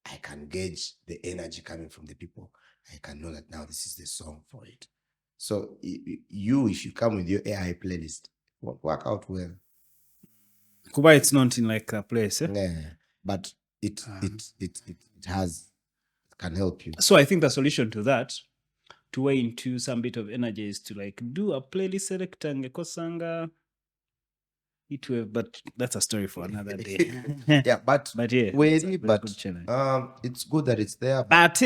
Speaker 2: I can gauge the energy coming from the people. I can know that now this is the song for it. So you, if you come with your AI playlist, it won't work out well.
Speaker 1: Kuba it's not in like a place, eh?
Speaker 2: Yeah, but it can help you.
Speaker 1: So I think the solution to that, to weigh into some bit of energy, is to like do a playlist selector ngekosanga it will, but that's a story for another day.
Speaker 2: Yeah, but
Speaker 1: yeah,
Speaker 2: it's good that it's there.
Speaker 1: But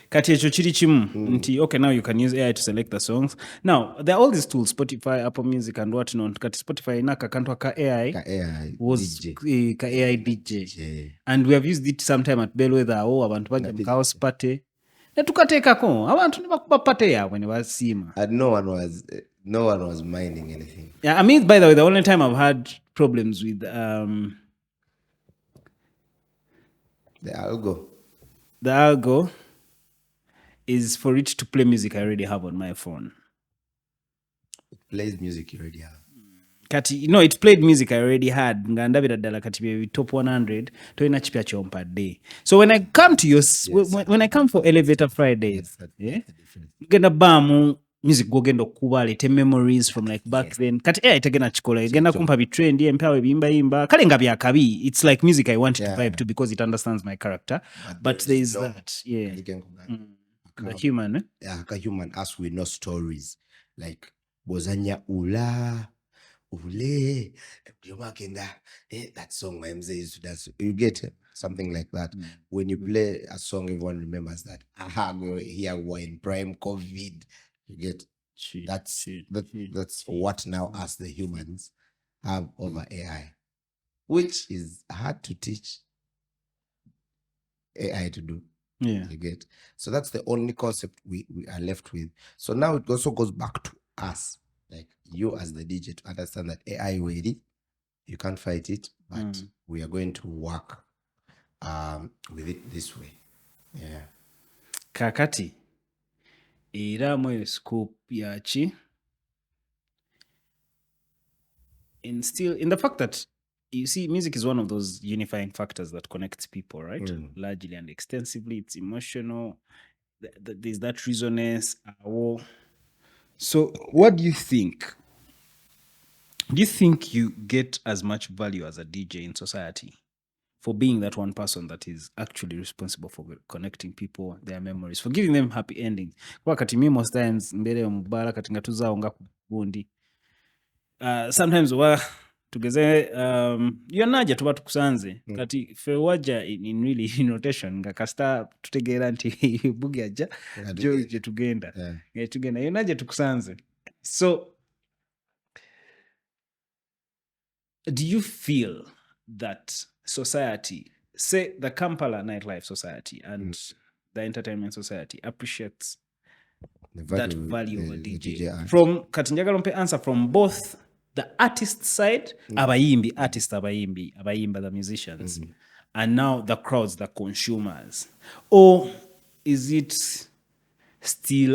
Speaker 1: kati ekyo kiri kimu nti okay, now you can use AI to select the songs. Now there are all these tools, Spotify, Apple Music and whatnot. Kati Spotify inaka kantu ka AI was DJ. Ka AI DJ.
Speaker 2: Yeah.
Speaker 1: And we have used it sometime at Bellwether. Abantu bajja mu house party ne tukateekako abantu ne bakuba party yaabwe ne basiima.
Speaker 2: And no one was minding anything.
Speaker 1: Yeah, I mean, by the way, the only time I've had problems with the algo is for it to play music I already have on my phone.
Speaker 2: It plays music you already have.
Speaker 1: Kati, no, it played music I already had. Ngandabira dala kati be top 100 to ina chipya chompa day. So when I come to your when I come for Elevator Fridays, genda bamu music gogendo kuba lete memories from like back then. Kati itegena chikola genda kumpa bi trend empewe bimba kale nga byakabi. It's like music I want to vibe to because it understands my character. But there is that, the human,
Speaker 2: a human, as we know stories like bozanya ula ule that song my MZ used to dance. You get something like that. When you play a song, everyone remembers that. Here we're in prime COVID. You get that's what now, as the humans, have over AI, which is hard to teach AI to do.
Speaker 1: Yeah.
Speaker 2: You get? So that's the only concept we are left with. So now it also goes back to us, like you as the DJ, to understand that AI ready, you can't fight it, but we are going to work with it this way. Yeah.
Speaker 1: Kakati era mwe scope yachi in the fact that you see music is one of those unifying factors that connects people, right? Largely and extensively. It's emotional. There's that resonance. So what do you think? Do you think you get as much value as a DJ in society for being that one person that is actually responsible for connecting people, their memories, for giving them happy endings? Kwa kati mi most times mbele ya mubara kati ngatuza nga kubundi. Sometimes tugeze yonaje tuba tukusanze kati fe waja in really in rotation nga kasta tutegeera nti Bugi aja je tugenda tugenda yonaje tukusanze. So do you feel that society, say the Kampala nightlife society and the entertainment society, appreciates that value of a DJ? From Katinjagala mpe answer from both the artist side, abayimba, the musicians, and now the crowds, the consumers. Or is it still,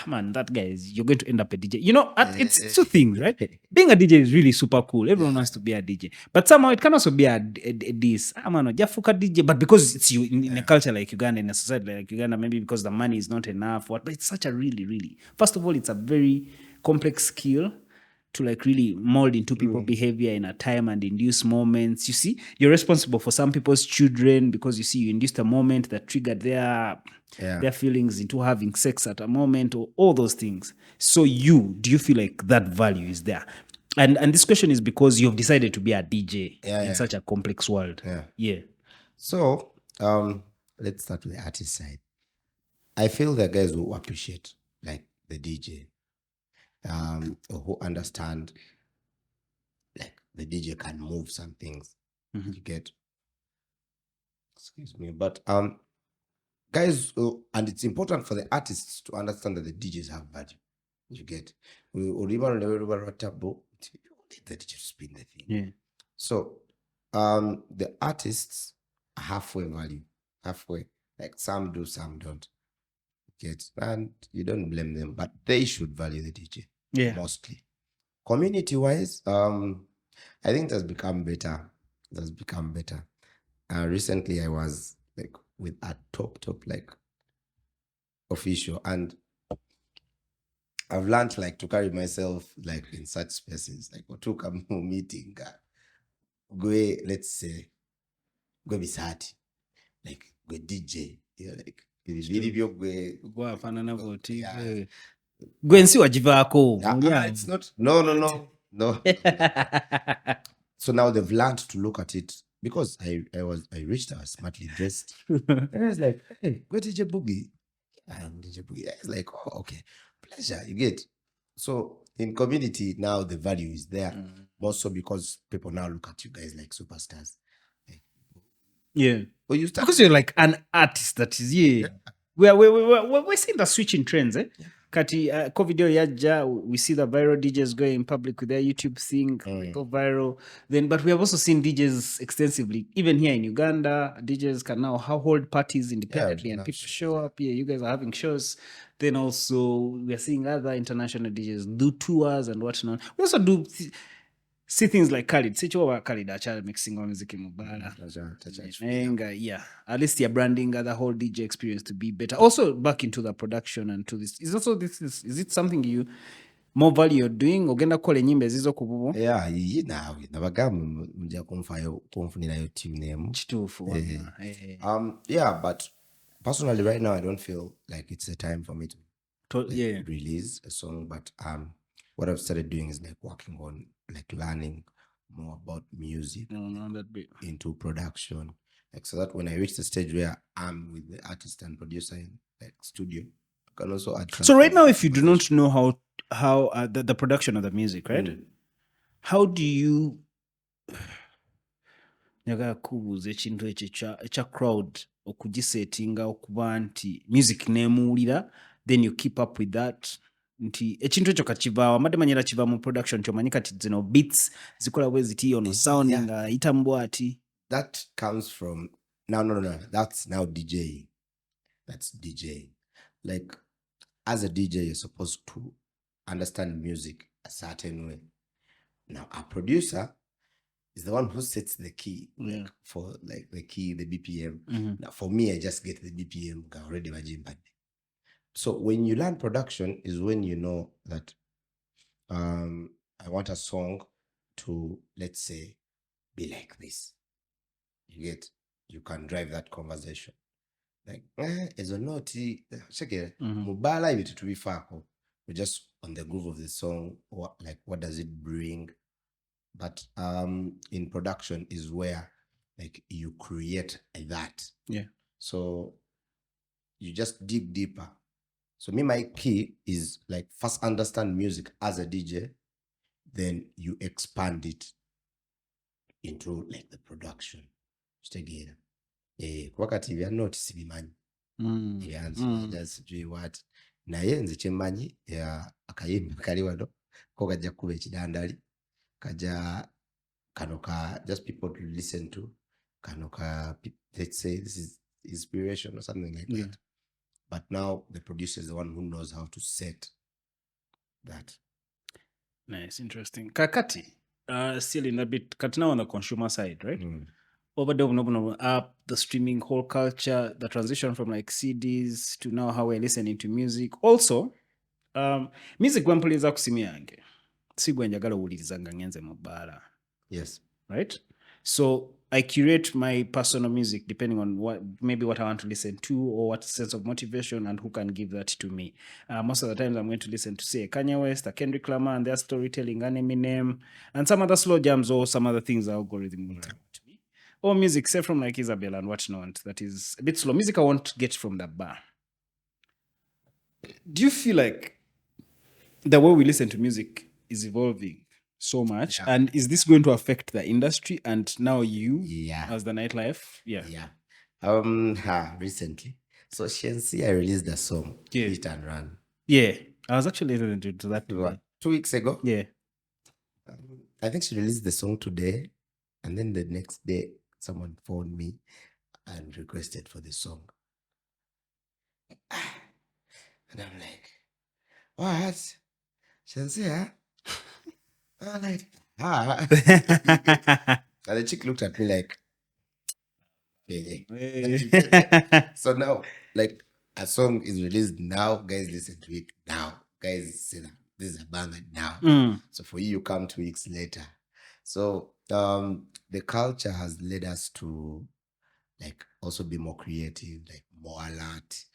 Speaker 1: man, that guy you're going to end up a DJ? You know, it's two things, right? Being a DJ is really super cool. Everyone wants to be a DJ. But somehow it can also be a this. Man, jafuka DJ, but because it's you in a culture like Uganda, in a society like Uganda, maybe because the money is not enough, but it's such a really, first of all, it's a very complex skill to like really mold into people's behavior in a time and induce moments. You see, you're responsible for some people's children because you see you induced a moment that triggered their feelings into having sex at a moment, or all those things. So do you feel like that value is there? And this question is because you've decided to be a DJ in such a complex world. Yeah.
Speaker 2: So let's start with the artist side. I feel the guys who appreciate like the DJ, who understand like the DJ can move some things. You get? Excuse me, but guys, and it's important for the artists to understand that the DJs have value. You get? We let the DJ spin the thing.
Speaker 1: Yeah.
Speaker 2: So the artists halfway value, halfway. Like some do, some don't. Get? And you don't blame them, but they should value the DJ.
Speaker 1: Yeah.
Speaker 2: Mostly. Community wise, I think it has become better. Recently I was like with a top like official, and I've learned like to carry myself like in such spaces, like Kamu meeting, let's say go Bisati, like go DJ, like
Speaker 1: Gwensi wajivaako.
Speaker 2: It's not. No. So now they've learned to look at it, because I reached out smartly dressed. And I was like, hey, go DJ Boogie. And DJ Boogie. I was like, oh, okay. Pleasure. You get? So in community now the value is there. More so because people now look at you guys like superstars.
Speaker 1: Yeah.
Speaker 2: Well, you start,
Speaker 1: because you're like an artist that is we're seeing the switch in trends, Kati COVID yaja, we see the viral DJs going public with their YouTube thing, go viral. But we have also seen DJs extensively, even here in Uganda. DJs can now hold parties independently, and people show up. Yeah, you guys are having shows. Then also we are seeing other international DJs do tours and whatnot. We also do see things like Khalid. Khalid actually mixing on music in Mubara. Yeah. At least you're branding the whole DJ experience to be better. Also back into the production and to this. Is it something you more value you're doing? Ogenda kole nyimbe zizo kububu?
Speaker 2: Yeah, nabagamu mja kumfunira yo team name.
Speaker 1: Chitufu.
Speaker 2: Yeah, but personally right now I don't feel like it's a time for me to release a song, but what I've started doing is like working on like learning more about music into production, like so that when I reach the stage where I'm with the artist and producer in like studio, I can also add.
Speaker 1: So right now, if you do not know how the production of the music, right? how do you njagala kubuuza ekintu ekyo ekya crowd okugisetinga okuba nti music nemuwulira then you keep up with that nti ekintu ekyo kakivaawo amadde manyira kiva mu production kyomanyi kati zino beats zikola bwe ziti ono sound nga ayitamu bwati.
Speaker 2: That comes from no, that's now DJ. That's DJ. Like as a DJ you're supposed to understand music a certain way. Now a producer is the one who sets the key, like for like the key, the BPM. Now for me, I just get the BPM already. So when you learn production is when you know that I want a song to, let's say, be like this. You can drive that conversation. Like as a naughty check it. Mubala it to be fako. We're just on the groove of the song, or like what does it bring? But in production is where like you create that.
Speaker 1: Yeah.
Speaker 2: So you just dig deeper. So my key is like first understand music as a DJ, then you expand it into like the production. Together. Wakati vya notice bimanyi. Just do what. Naye nze kyemmanyi akayimba kali wano ko kajja kuba ekidandali. Kaja kanoka just people to listen to kanoka, let's say this is inspiration or something like that. But now the producer is the one who knows how to set that.
Speaker 1: Nice, interesting. Kakati, still in a bit cut now on the consumer side, right? Over the streaming whole culture, the transition from like CDs to now how we're listening to music. Also, music gwempuliriza kusimi yange. Sigwe njagala uwulirizanga ngenze mu bbaala.
Speaker 2: Yes.
Speaker 1: Right? So I curate my personal music depending on what I want to listen to or what sense of motivation and who can give that to me. Most of the times I'm going to listen to say Kanye West, Kendrick Lamar and their storytelling, and Eminem, and some other slow jams or some other things the algorithm will bring to me. Or music, say from like Isabel and whatnot, that is a bit slow. Music I won't get from the bar. Do you feel like the way we listen to music is evolving so much, and is this going to affect the industry and now you as the nightlife?
Speaker 2: Recently, so Shensi, I released a song, Hit and Run.
Speaker 1: I was actually listening to that
Speaker 2: 2 weeks ago. I think she released the song today, and then the next day someone phoned me and requested for the song, and I'm like, what? Shensi, huh? I'm like, and the chick looked at me like, so now, like, a song is released now, guys listen to it now. Guys say that this is a banger now. So for you come 2 weeks later. So the culture has led us to like also be more creative, like more alert,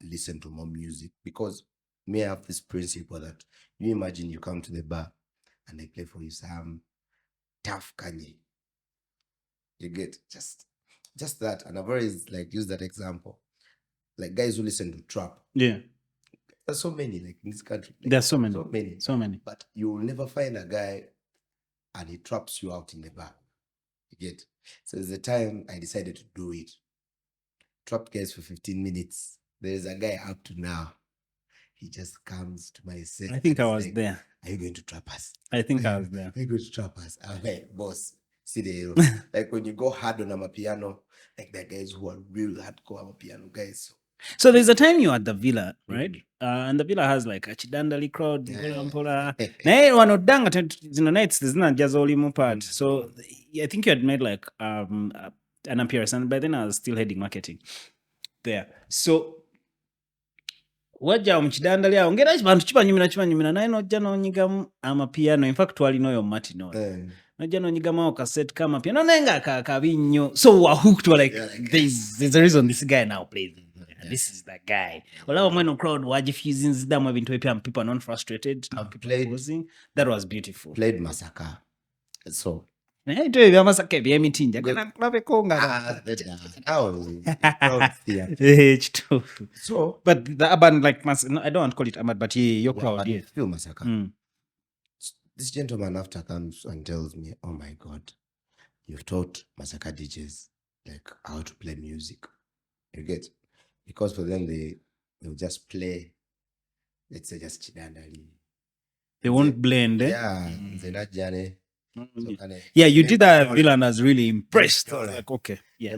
Speaker 2: listen to more music. Because me, I have this principle that you imagine you come to the bar and they play for you some tough Kanye. You get just that. And I've always like used that example. Like guys who listen to trap.
Speaker 1: Yeah.
Speaker 2: There's so many like in this country. Like,
Speaker 1: there's so many.
Speaker 2: But you will never find a guy and he traps you out in the bar. You get. So there's a time I decided to do it. Trapped guys for 15 minutes. There's a guy up to now. He just comes to my set.
Speaker 1: I think I was like, there.
Speaker 2: Are you going to trap us?
Speaker 1: I think I was there.
Speaker 2: Are you going to trap us? I'm like, boss, see the hero. Like when you go hard on Amapiano, like the guys who are real hardcore Amapiano guys.
Speaker 1: So there's a time you're at the Villa, right? And the Villa has like a chidandali crowd. Nights there's not just only part. So I think you had made like an appearance, and by then I was still heading marketing there. So wajja omukidandali awo ngera bantu kibanyumira naye nojja n'onyigamu amapiano. In fact twalinayo matino nojja n'onyigamu cassette kama piano naye nga kabi nnyo, so we're hooked. We're like, there's a reason this guy now plays. This is the guy. Olaba mweno crowd wagifusing zidamu ebintu ebipya, people are not frustrated. People posing. That was beautiful. Played Masaka. So naye ebya Masaka eby'emiti njagala kulabeko nga so, but the urban like I don't want to call it urban, but your crowd,
Speaker 2: feel Masaka. this gentleman after comes and tells me, oh my God, you've taught Masaka DJs like how to play music. You get? Because for them, they'll just play, let's say just Chidandali.
Speaker 1: They won't blend, eh?
Speaker 2: Yeah, they're not Jane.
Speaker 1: Yeah, you did that villain and I was really impressed. I was like, okay, yeah.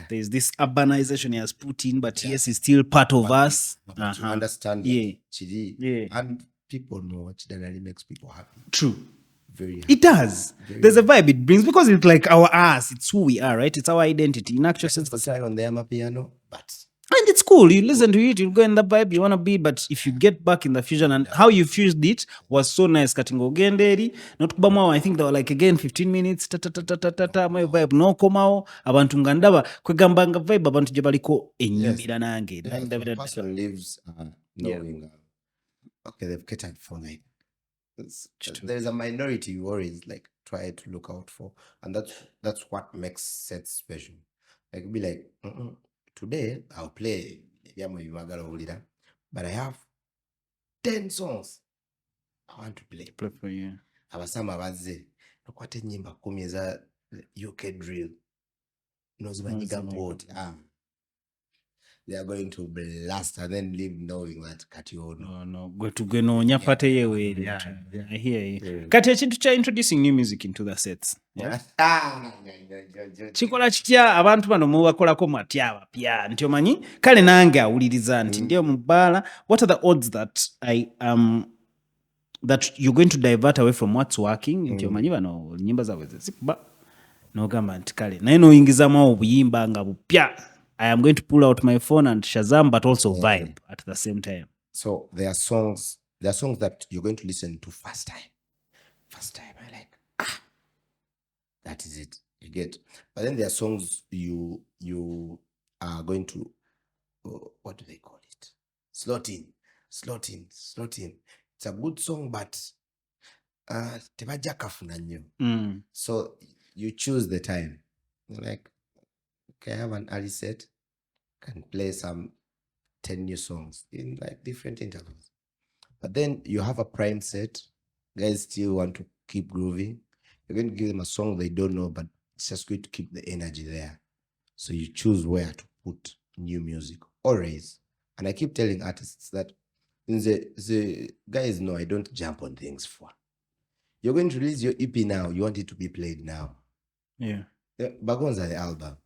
Speaker 1: There's this urbanization he has put in, but yes, it's still part of us.
Speaker 2: But you understand
Speaker 1: Yeah.
Speaker 2: Chidi.
Speaker 1: Yeah.
Speaker 2: And people know Chidandali makes people happy.
Speaker 1: True.
Speaker 2: Very happy.
Speaker 1: It does. There's a vibe it brings because it's like our us. It's who we are, right? It's our identity. In actual sense,
Speaker 2: Try on the Amapiano, but
Speaker 1: and it's cool. You listen to it, you go in the vibe you want to be. But if you get back in the fusion and how you fused it was so nice. Katingo genderi, not kubamao. I think they were like again 15 minutes. Ta ta ta ta ta ta ta. My vibe no komao. Abantu ngandaba kwegambanga vibe abantu jebaliko enyumira nange.
Speaker 2: the person lives knowing okay, they've catered for like there's a minority you always like try to look out for, and that's what makes sets special. Like be like today I'll play but I have 10 songs I want to play
Speaker 1: for you.
Speaker 2: Abasama baze nokwate nyimba 10 eza UK drill nozibanyiga board they are going to blast and then leave knowing that kati ono
Speaker 1: no gwe tugenonya pate yewe. I hear you. Kati ekintu kya introducing new music into the sets. Chikola kitya abantu bano mubakolako matya abapya nti omanyi kale nange awuliriza nti ndio mubala. What are the odds that that you're going to divert away from what's working nti omanyi bano nyimba zawe zikuba nogamba nti kale naye noyingizamu obuyimba nga bupya. I am going to pull out my phone and Shazam, but also vibe at the same time.
Speaker 2: So there are songs that you're going to listen to first time. I like, that is it. You get. But then there are songs you are going to, what do they call it? Slot in. It's a good song, but so you choose the time. You're like, okay, I have an early set, can play some 10 new songs in like different intervals. But then you have a prime set, guys still want to keep grooving. You're going to give them a song they don't know, but it's just going to keep the energy there. So you choose where to put new music always. And I keep telling artists that the guys know I don't jump on things for. You're going to release your EP now, you want it to be played now.
Speaker 1: Yeah.
Speaker 2: Bagonza the album.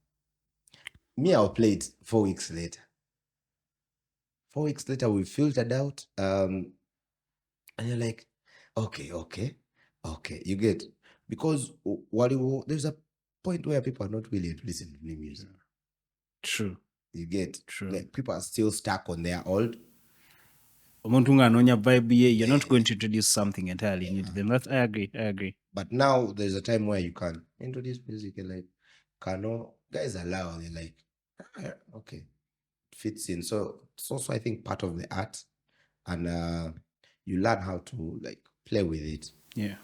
Speaker 2: Me, I'll play it 4 weeks later. 4 weeks later, we filtered out. And you're like, okay. You get, because there's a point where people are not willing to listen to new music.
Speaker 1: True.
Speaker 2: You get,
Speaker 1: true.
Speaker 2: Like people are still stuck on their old.
Speaker 1: Vibe, you're not going to introduce something entirely new to them. I agree.
Speaker 2: But now there's a time where you can introduce music and like, guys allow, they're like, okay, fits in. So it's also, I think, part of the art, and you learn how to like play with it.
Speaker 1: Yeah.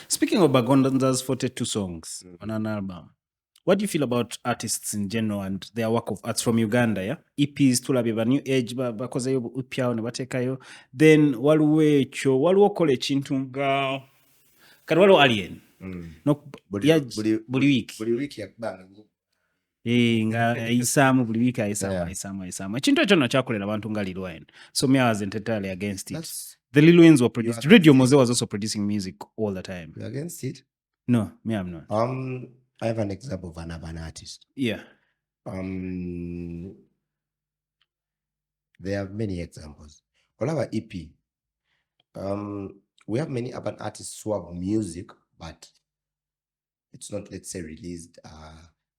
Speaker 1: Speaking of Bagondanza's 42 songs on an album, what do you feel about artists in general and their work of arts from Uganda? Yeah, EPs tulabiba new age bakoze yo upyawo ne batekayo, then waliwo kola ekintu nga kati waliwo alien buli wiki
Speaker 2: yakubanga
Speaker 1: nga ayisaamu buli wiiki ayisaamu ekintu ekyo nno kyakolera abantu nga Lil Wayne. So me, I wasn't entirely against it. The Lil Waynes were produced. Radio Mose was also producing music all the time.
Speaker 2: You're against it?
Speaker 1: No, me, I'm not.
Speaker 2: I have an example of an urban artist.
Speaker 1: Yeah.
Speaker 2: There are many examples. All our EP. We have many urban artists who have music, but it's not, let's say, released.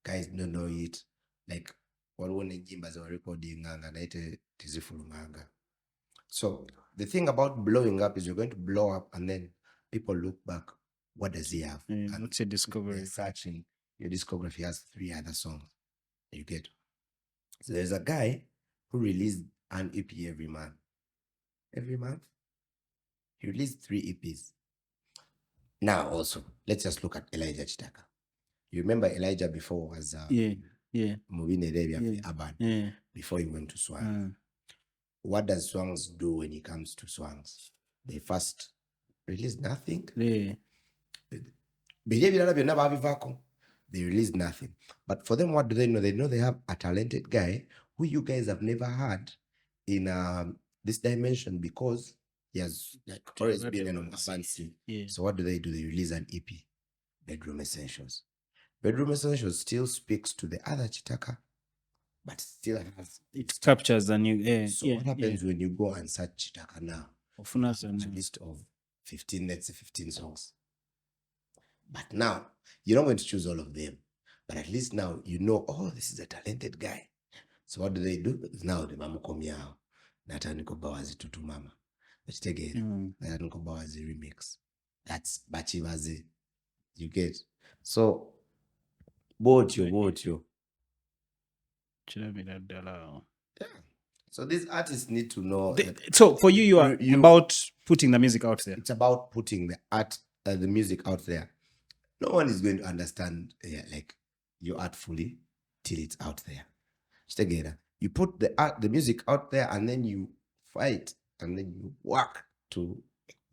Speaker 2: Guys don't know it. Like one Jimbas are recording and so the thing about blowing up is you're going to blow up and then people look back. What does he have?
Speaker 1: What's your discovery?
Speaker 2: Searching your discography has 3 other songs. You get. So there's a guy who released an EP every month. Every month, he released 3 EPs. Now also, let's just look at Elijah Chitaka. You remember Elijah before was moving urban before he went to Swang. What does Swangs do when he comes to Swangs? They first released nothing.
Speaker 1: Yeah.
Speaker 2: They released nothing. But for them, what do they know? They know they have a talented guy who you guys have never had in this dimension because he has like always been an urban scene.
Speaker 1: Yeah.
Speaker 2: So what do? They release an EP, Bedroom Essentials. Bedroom Essentials still speaks to the other Chitaka, but still has
Speaker 1: It captures a new.
Speaker 2: So what happens when you go and search Chitaka now?
Speaker 1: It's
Speaker 2: A list of 15, let's say 15 songs. But now you're not going to choose all of them. But at least now you know, oh, this is a talented guy. So what do? Now the Mama Komiao. Nataniko Bawazi Tutu Mama. Let's take it. Nataniko Bawazi remix. That's Bachivazi. You get. So both you. Yeah. So these artists need to know.
Speaker 1: So for you are about putting the music out there.
Speaker 2: It's about putting the music out there. No one is going to understand like your art fully till it's out there. Together, you put the music out there, and then you fight, and then you work to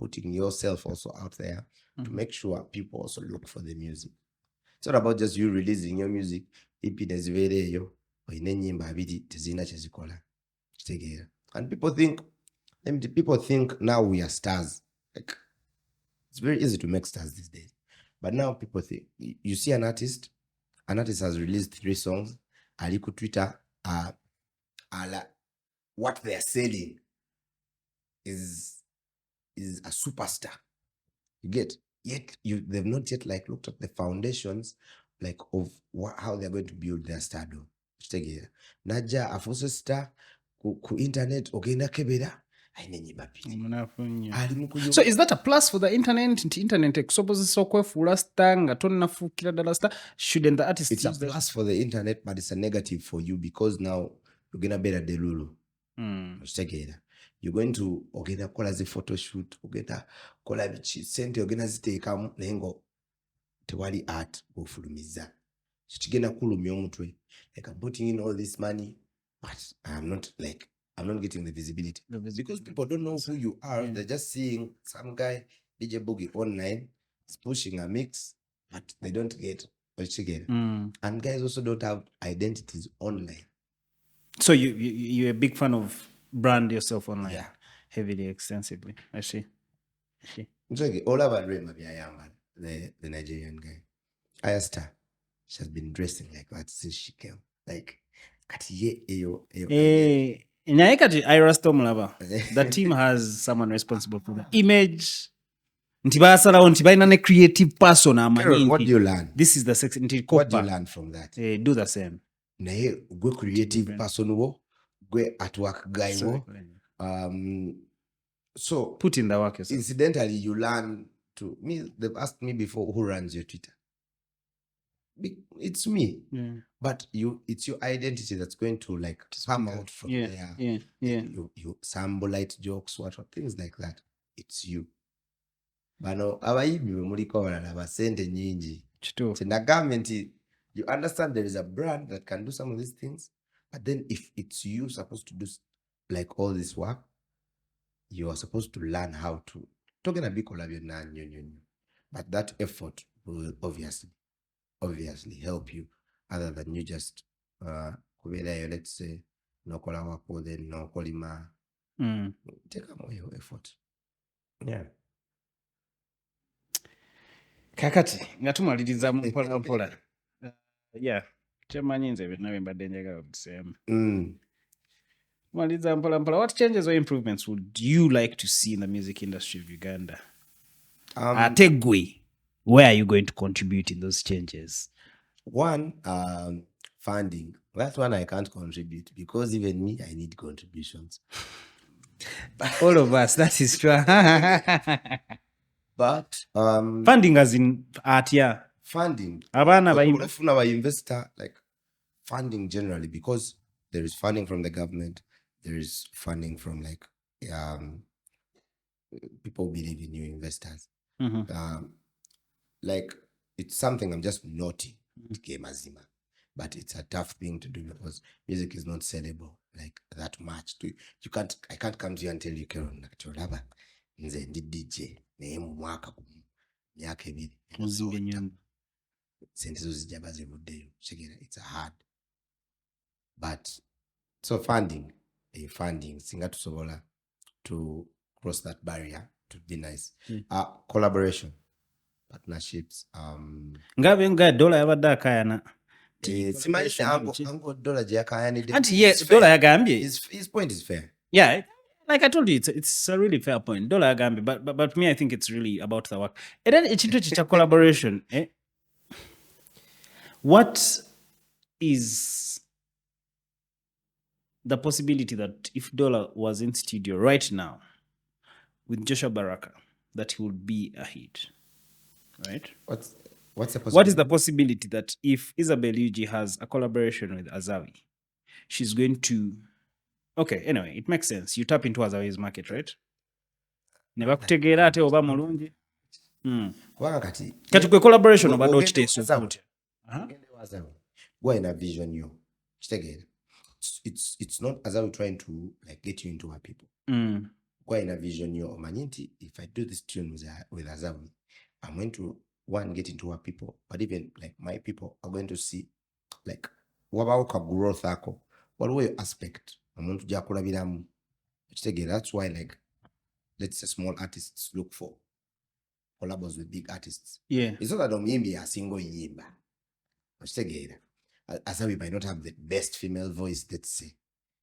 Speaker 2: putting yourself also out there to make sure people also look for the music. It's not about just you releasing your music. And people think now we are stars. Like, it's very easy to make stars these days. But now people think, you see an artist has released 3 songs, aliku Twitter, what they are selling is a superstar. You get? Yet they've not yet like looked at the foundations like of how they're going to build their stardom. Naja afuso star ku internet ogenda kebera.
Speaker 1: So is that a plus for the internet? Internet shouldn't the artist?
Speaker 2: It's a plus for the internet, but it's a negative for you because now you're gonna better delulu. You're going to ogenda kola zi photo shoot, ogenda kola bichi sente ogenda ziteekamu nengo tewali art bofulumiza. Kigenda kulumya omutwe. Like, I'm putting in all this money, but I'm not getting the visibility. Because people don't know who you are. They're just seeing some guy, DJ Boogie online, is pushing a mix, but they don't get what you get. And guys also don't have identities online.
Speaker 1: So you're a big fan of brand yourself online?
Speaker 2: Yeah.
Speaker 1: Heavily, extensively. I see.
Speaker 2: It's okay. All about Rema Biayama, the Nigerian guy. Ayasta, she has been dressing like that since she came. Like,
Speaker 1: the team has someone responsible for the image. Ntibasalawo creative person.
Speaker 2: What do you learn?
Speaker 1: This is the sex.
Speaker 2: What do you learn from that?
Speaker 1: Do the same.
Speaker 2: Go creative person wo, go artwork guy wo. So
Speaker 1: put in the work yourself.
Speaker 2: Incidentally, you learn to me. They've asked me before, who runs your Twitter? It's me. But it's your identity that's going to like come out from there. You sample light jokes, what things like that. It's you. Bano abayibi muliko balala basente nyingi. Na government, you understand there is a brand that can do some of these things, but then if it's you supposed to do like all this work, you are supposed to learn how to. Talking a big collaboration, but that effort will obviously help you, other than you just let's say no kolawako then no kolima. Take a more effort. Yeah.
Speaker 1: Kakati ngatumaliriza mpola. Yeah. Chemanyi nze binawe mbadde njagala okusema. Maliza mpola. What changes or improvements would you like to see in the music industry of Uganda? Tegui, where are you going to contribute in those changes?
Speaker 2: One, funding. That's one I can't contribute because even me, I need contributions.
Speaker 1: All of us, that is true.
Speaker 2: But
Speaker 1: funding as in art, yeah.
Speaker 2: Funding. Investor, like funding generally, because there is funding from the government, there is funding from like people believe in you, investors. Like it's something I'm just noting. But it's a tough thing to do because music is not sellable like that much. I can't come to you and tell you, Karen, nze ndi DJ naye mu mwaka gumu myaka 2
Speaker 1: Muzimba ennyumba.
Speaker 2: sente zo zijja bazivuddeyo kitegeera it's a hard but so funding singa tusobola to cross that barrier to be nice. Collaboration, partnerships.
Speaker 1: Ngabe nga dollar yabadde akayana.
Speaker 2: Simanyi ango dollar gye yakayanidde.
Speaker 1: Anti ye dollar yagambye.
Speaker 2: His point is fair.
Speaker 1: Yeah, like I told you, it's a really fair point. Dollar yagambye, but me, I think it's really about the work. And then ekintu cha collaboration. What is the possibility that if Dollar was in studio right now with Joshua Baraka, that he would be a hit, right?
Speaker 2: What's the possibility?
Speaker 1: What is the possibility that if Isabel Yuji has a collaboration with Azawi, she's going to... Okay, anyway, it makes sense. You tap into Azawi's market, right? Never kutegeera ate oba mulungi.
Speaker 2: Kubanga kati
Speaker 1: kwe collaboration oba n'okiteesa
Speaker 2: Azawi. Go in a vision yo. Kitegeera. It's not Azawi trying to like get you into her people. Go in a vision yo omanyi nti if I do this tune with Azawi, I'm going to get into her people, but even like my people are going to see like wabawo ka growth ako waliwo yo aspect omuntu gyakulabiramu kitegeera. That's why like let's say small artists look for collabos with big artists.
Speaker 1: Yeah,
Speaker 2: it's not that omuyimbi asinga oyimba kitegeera. Azawi might not have the best female voice, let's say.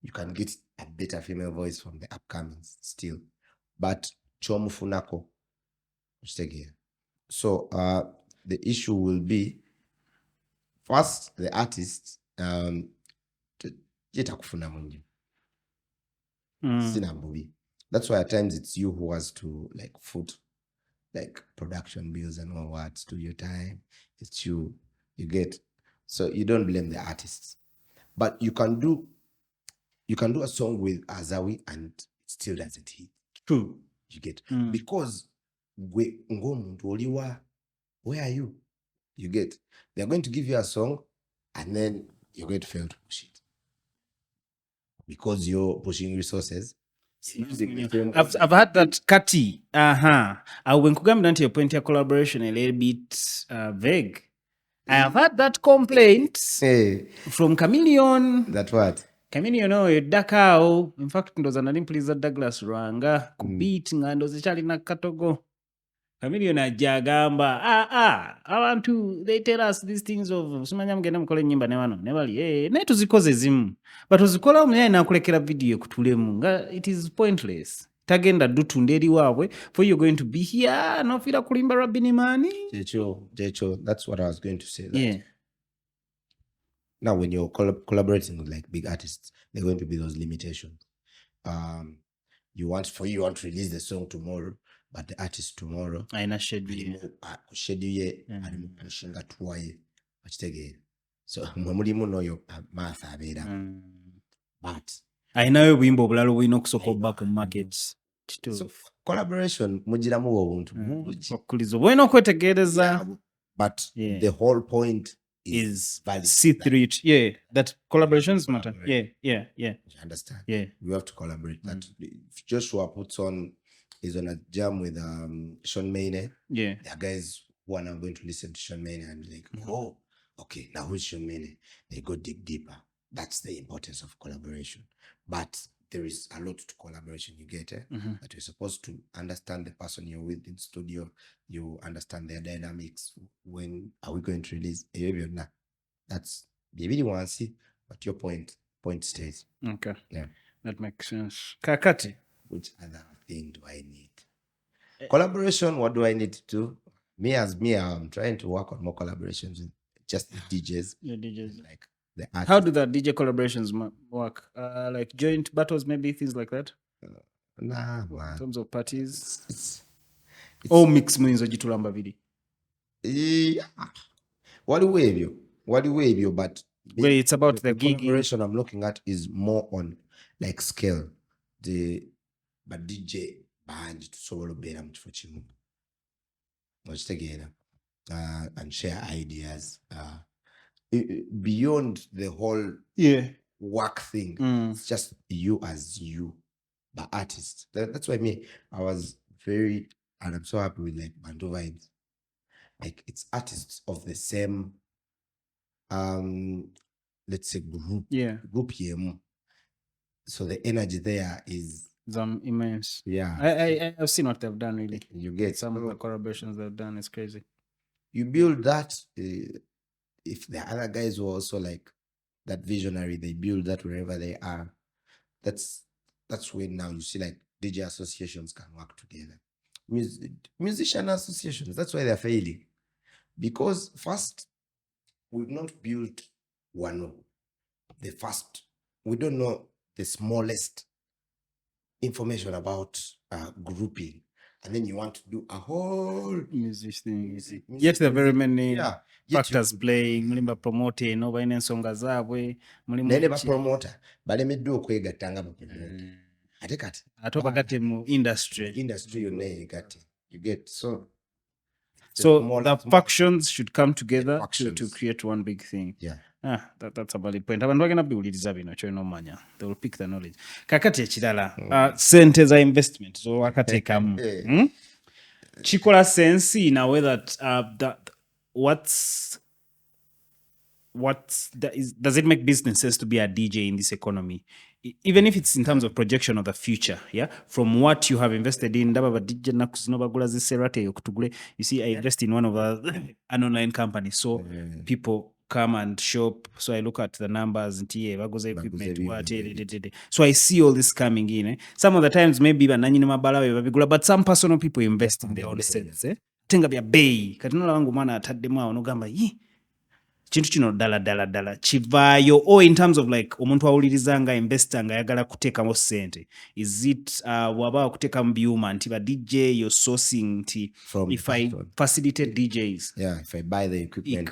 Speaker 2: You can get a better female voice from the upcomings still, but chomufunako kitegeera. So the issue will be first the artist yeta kufuna mungi sina mbubi. That's why at times it's you who has to like foot like production bills and all that, studio time. It's you get. So you don't blame the artists, but you can do a song with Azawi and it still doesn't hit.
Speaker 1: True.
Speaker 2: You get because where are you? You get. They're going to give you a song and then you're going to fail to push it because you're pushing resources.
Speaker 1: I've had that Kati. When kugambira nti your point ya collaboration a little bit vague. I have had that complaint from Chameleon.
Speaker 2: That what?
Speaker 1: Chameleon Dakao. In fact, ndoza nalimpuliza Douglas Rwanga kubit nga ndoza chalina katogo. Chameleon ajagamba abantu they tell us these things of simanya mgenda mukole nyimba ne wano ne bali ne tuzikoze zimu but uzikola omuyaye nakulekera video kutulemu nga it is pointless. Tagenda dutunde eri waabwe for you going to be here no fira kulimba rabini mani.
Speaker 2: Jecho, that's what I was going to say.
Speaker 1: Yeah.
Speaker 2: Now when you're collaborating with like big artists, there are going to be those limitations. You want to release the song tomorrow, but the artist tomorrow
Speaker 1: aina schedule
Speaker 2: alimu kushinga tuwaye akitegeera. So mulimu noyo Martha abeera. But
Speaker 1: ainayo buyimba obulala obulina okusoka obba ku market.
Speaker 2: So collaboration mugiramu obuntu
Speaker 1: okuliza obulina okwetegereza.
Speaker 2: But the whole point is
Speaker 1: see through it. Yeah, that collaborations matter. Yeah.
Speaker 2: You understand?
Speaker 1: Yeah.
Speaker 2: We have to collaborate. That if Joshua is on a jam with Sean Maine.
Speaker 1: Yeah.
Speaker 2: There are guys who are now going to listen to Sean Maine and like, oh, okay, now who's Sean Maine? They go dig deeper. That's the importance of collaboration. But there is a lot to collaboration, you get it? That you're supposed to understand the person you're with in studio. You understand their dynamics. When are we going to release? That's the video one see, but your point stays.
Speaker 1: Okay.
Speaker 2: Yeah.
Speaker 1: That makes sense. Kakati.
Speaker 2: Which other thing do I need? Collaboration, what do I need to do? Me, I'm trying to work on more collaborations with just the DJs.
Speaker 1: Yeah, DJs.
Speaker 2: Like the artists.
Speaker 1: How do the DJ collaborations work? Like joint battles, maybe things like that?
Speaker 2: Nah, man.
Speaker 1: In terms of parties?
Speaker 2: It's
Speaker 1: mix muyinza gitulamba biri.
Speaker 2: Waliwo but
Speaker 1: it's about the gig.
Speaker 2: Collaboration I'm looking at is more on like scale. But DJ band tusobola obeera mu kifo kimu okitegeera and share ideas beyond the whole work thing. It's just you as you, the artist. That's why I was very, and I'm so happy with like Bantu Vibes. Like it's artists of the same, let's say group yemu. So the energy there is
Speaker 1: immense.
Speaker 2: Yeah,
Speaker 1: I've seen what they've done. Really,
Speaker 2: you get
Speaker 1: some of the collaborations they've done. It's crazy.
Speaker 2: You build that. If the other guys were also like that visionary, they build that wherever they are. That's when now you see like DJ associations can work together. Musician associations, that's why they're failing. Because first, we've not built one. The first, we don't know the smallest information about grouping. And then you want to do a whole
Speaker 1: music thing. Yes, there are very many factors playing. Mulimba promoting, no baine ensonga zaabwe.
Speaker 2: Mulimba promoter. Balemeddwa okwegattanga mu promoter. Ate kati.
Speaker 1: Atobagate mu industry.
Speaker 2: Industry yonna egate. You get so
Speaker 1: the factions should come together to create one big thing.
Speaker 2: Yeah.
Speaker 1: That's a valid point. Abantu bagenda biwuliriza bino kyolina omanya. They will pick the knowledge. Kakati ekirala, sente za investment so wakateekamu. Chikola sense in a way that does it make business sense to be a DJ in this economy? Even if it's in terms of projection of the future, from what you have invested in, you see, I invest in one of an online company, so people come and shop. So I look at the numbers and equipment, so I see all this coming in. Some of the times maybe but some personal people invest in their own sense. Tenga bya bay katinola wangu mwana ataddemu awo nogamba kintu kino ddala kivaayo, or in terms of like omuntu awuliriza nga investor nga ayagala kuteekamu sente, is it waba kuteekamu byuma nti ba DJ you're sourcing nti if I facilitate DJs,
Speaker 2: if I buy the equipment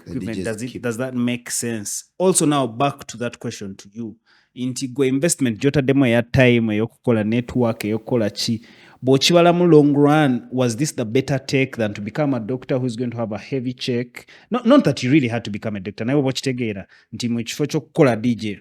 Speaker 1: does that make sense? Also now back to that question to you, nti gwe investment gyotaddemu eya time eyokukola network eyokukola ki bw'okibalamu long run, was this the better take than to become a doctor who's going to have a heavy check? Not that you really had to become a doctor. Naye bw'okitegeera nti mu kifo ky'okukola DJ,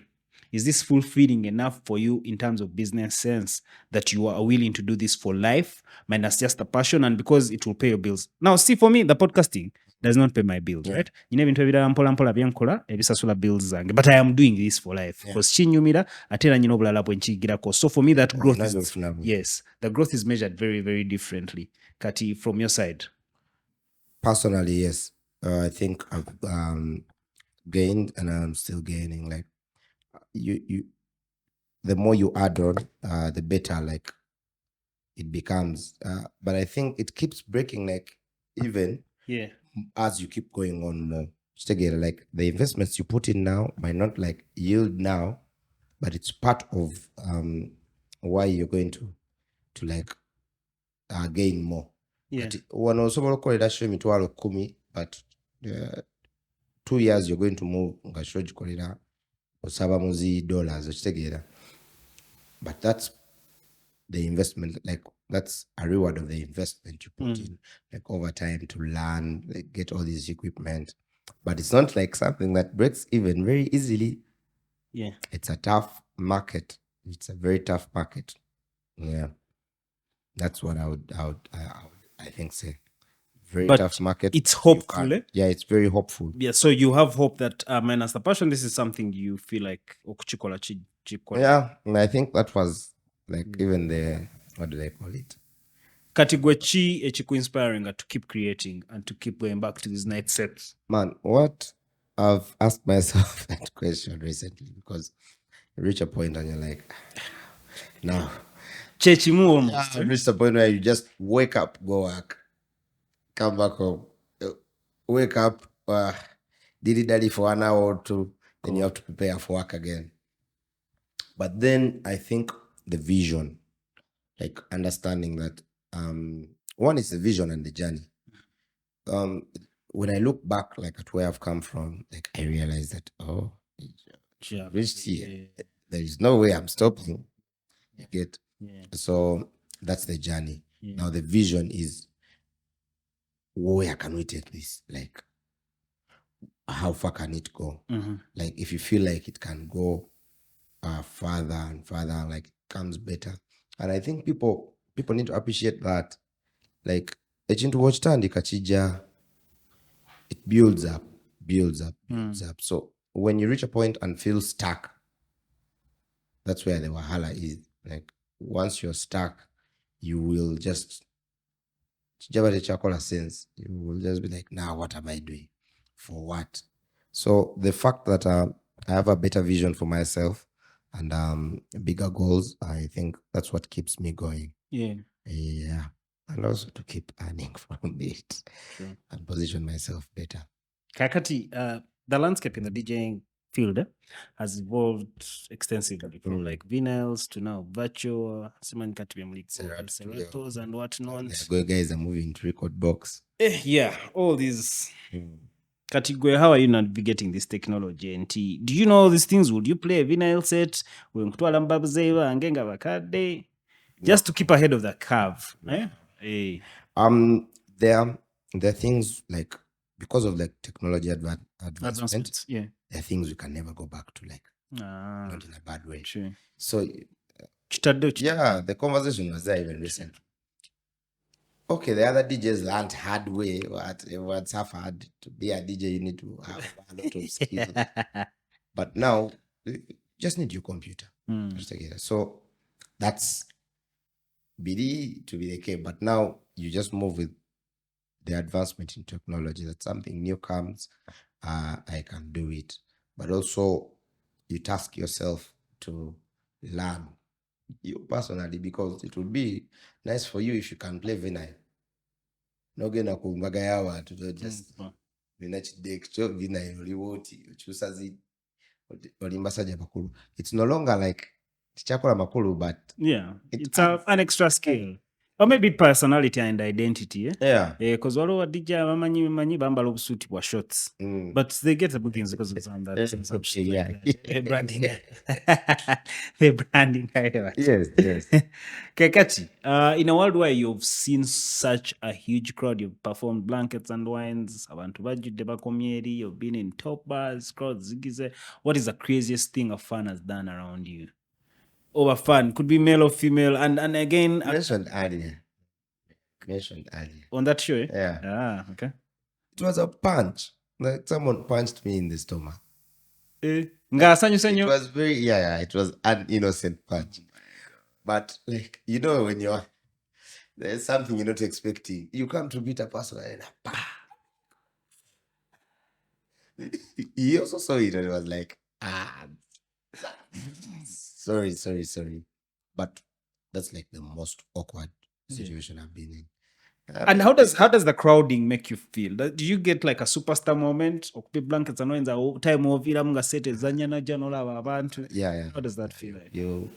Speaker 1: is this fulfilling enough for you in terms of business sense that you are willing to do this for life minus just a passion and because it will pay your bills? Now, see, for me, the podcasting does not pay my bills, right? Nyina ebintu ebirala mpola byenkola ebisasula bills zange, but I am doing this for life because kinyumira ate era nyina obulala bwe nkiyigirako. So for me, that growth the growth is measured very, very differently. Kati, from your side?
Speaker 2: Personally, yes. I think I've gained and I'm still gaining. Like you the more you add on, the better like it becomes. But I think it keeps breaking, like even as you keep going on more. Together, like the investments you put in now might not like yield now, but it's part of why you're going to like gain more. One also call it actually mitwalo kumi, but 2 years you're going to move ngashoji kolera osaba muzi dollars together. But that's the investment, like that's a reward of the investment you put in, like over time to learn, like get all this equipment. But it's not like something that breaks even very easily. It's a tough market. It's a very tough market. That's what I think say. Very tough market.
Speaker 1: It's hopeful.
Speaker 2: It's very hopeful.
Speaker 1: So you have hope that minus the passion, this is something you feel like okuchikola chikola.
Speaker 2: And I think that was like even the, what do they call it?
Speaker 1: Katigwe chi echiku inspiring to keep creating and to keep going back to these night sets.
Speaker 2: Man, what I've asked myself that question recently, because you reach a point and you're like, now.
Speaker 1: Chechimu almost.
Speaker 2: You reach a point where you just wake up, go work, come back home, wake up, dilly-dally for 1 hour or 2, then you have to prepare for work again. But then I think the vision, like understanding that one is the vision and the journey. When I look back like at where I've come from, like I realize that reached here. There is no way I'm stopping. You get so that's the journey. Now the vision is, where can we take this? Like how far can it go? Like if you feel like it can go further and further, like it comes better. And I think people need to appreciate that like echintu wochitandika chija, it builds up. So when you reach a point and feel stuck, that's where the wahala is. Like once you're stuck, you will just sense. You will just be like, now what am I doing? For what? So the fact that I have a better vision for myself and bigger goals, I think that's what keeps me going.
Speaker 1: Yeah.
Speaker 2: And also to keep earning from it.
Speaker 1: Sure.
Speaker 2: And position myself better.
Speaker 1: Kakati, the landscape in the DJing field has evolved extensively from like vinyls to now virtual, Seratos and whatnot.
Speaker 2: Guys are moving to record box.
Speaker 1: Yeah, all these. Katigwe, how are you navigating this technology? And do you know all these things? Would you play a vinyl set? Just to keep ahead of the curve.
Speaker 2: There are things like, because of like technology advancement,
Speaker 1: yeah,
Speaker 2: there are things we can never go back to, like not in a bad way.
Speaker 1: Sure.
Speaker 2: So yeah, the conversation was there even recently. Okay, the other DJs learned hard way. What's hard to be a DJ, you need to have a lot of skills. But now you just need your computer. So that's BD to be the case. But now you just move with the advancement in technology. That something new comes, I can do it. But also you task yourself to learn you personally, because it would be nice for you if you can play vinyl. No gena kumbaga yawa to just vinachidekcho vinyl oliwoti uchusazi olimbasaja makulu. It's no longer like tichakola makulu, but
Speaker 1: yeah, it's an extra skill. Or maybe personality and identity.
Speaker 2: Yeah.
Speaker 1: Because all over DJ manyi bambala obusuti bwa shorts. But they get the good things because it's on that. Branding. The branding.
Speaker 2: Yes.
Speaker 1: Kakati, in a world where you've seen such a huge crowd, you've performed Blankets and Wines, abantu bajjudde bakomyeri, you've been in top bars, crowds zigize. What is the craziest thing a fan has done around you? Over fun, could be male or female, and again
Speaker 2: mentioned earlier
Speaker 1: on that show.
Speaker 2: Yeah.
Speaker 1: Okay.
Speaker 2: It was a punch. Like someone punched me in the stomach.
Speaker 1: It
Speaker 2: was very it was an innocent punch. But like, when there's something you're not expecting, you come to meet a person and he also saw it and it was like, sorry. But that's like the most awkward situation I've been in.
Speaker 1: And how does the crowding make you feel? Do you get like a superstar moment? Blankets and Wines time of abantu.
Speaker 2: Yeah.
Speaker 1: How does that feel like?
Speaker 2: You.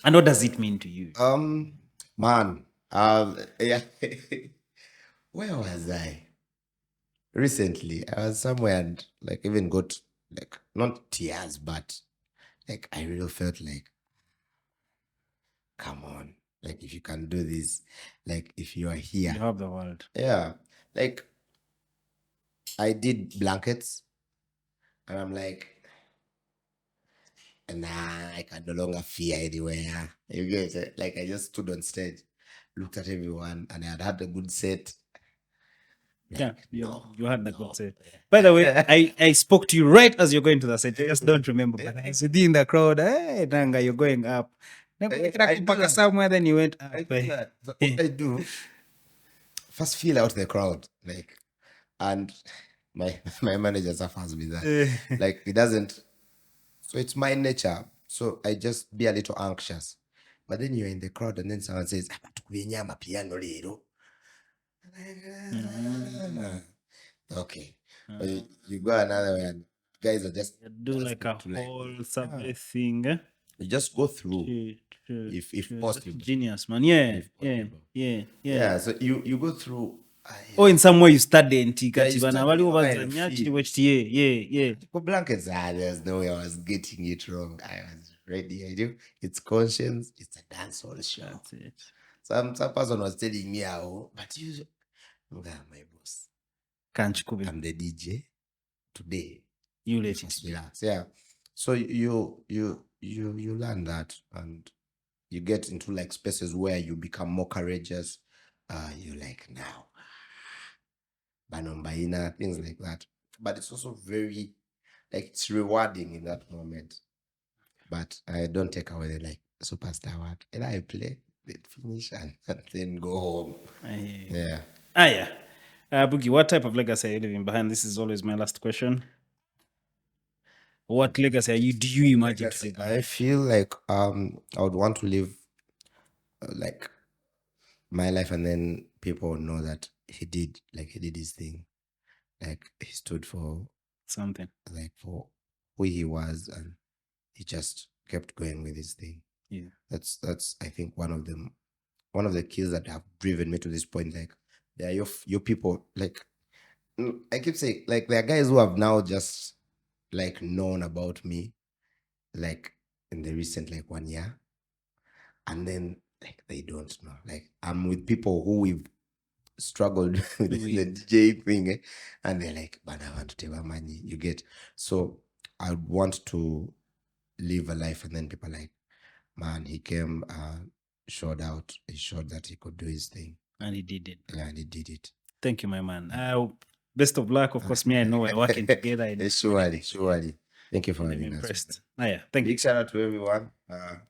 Speaker 1: And what does it mean to you?
Speaker 2: Man, yeah. Where was I? Recently, I was somewhere and like even got like not tears, but like I really felt like, come on, like if you can do this, like if you are here,
Speaker 1: you have the world.
Speaker 2: Yeah, like I did Blankets, and I'm like, nah, I can no longer fear anywhere. You get it? Like I just stood on stage, looked at everyone, and I had a good set.
Speaker 1: Yeah, you had the good set. By the way, I spoke to you right as you're going to the set. I just don't remember. But I was within the crowd. Hey, Nanga, you're going up. Somewhere, then you went up.
Speaker 2: I do that. So what I do, first feel out the crowd, like, and my manager suffers with that. Like it doesn't. So it's my nature. So I just be a little anxious. But then you're in the crowd and then someone says, Amapiano lero. Okay. You go another way and guys are just
Speaker 1: do like a whole subway thing.
Speaker 2: You just go through if possible.
Speaker 1: Genius, man. Yeah.
Speaker 2: So you go through.
Speaker 1: Or in some way you study and
Speaker 2: yeah. Blankets, there's no way I was getting it wrong. I was ready. I do. It's conscience. It's a dancehall show.
Speaker 1: That's it.
Speaker 2: Some person was telling me, but you, my boss, I'm the DJ today.
Speaker 1: You let it
Speaker 2: relax. Yeah. So you learn that, and you get into like spaces where you become more courageous, you're like now, Banombaina, things like that. But it's also very like it's rewarding in that moment. But I don't take away the like superstar word. And I play, then finish and then go home. Yeah.
Speaker 1: Yeah. Boogie, what type of legacy are you leaving behind? This is always my last question. What legacy do you imagine to leave
Speaker 2: I
Speaker 1: behind?
Speaker 2: feel like I would want to live like my life, and then people know that he did his thing, like he stood for
Speaker 1: Something.
Speaker 2: like for who he was, and he just kept going with his thing.
Speaker 1: Yeah.
Speaker 2: That's I think one of the keys that have driven me to this point. Like they are your people. Like I keep saying, like there are guys who have now just like known about me, like in the recent like 1 year, and then like they don't know. Like I'm with people who we've struggled with the DJ thing, and they're like, "But I want to take my money." You get, so I want to live a life, and then people like, man, he came, showed out, he showed that he could do his thing,
Speaker 1: and he did it.
Speaker 2: Yeah, and he did it.
Speaker 1: Thank you, my man. Best of luck. Of course, me, I know we're working together.
Speaker 2: Surely. Thank you for
Speaker 1: I'm
Speaker 2: having us.
Speaker 1: impressed. Yeah, thank you.
Speaker 2: Big shout out to everyone.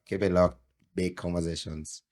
Speaker 2: Keep it locked. Big conversations.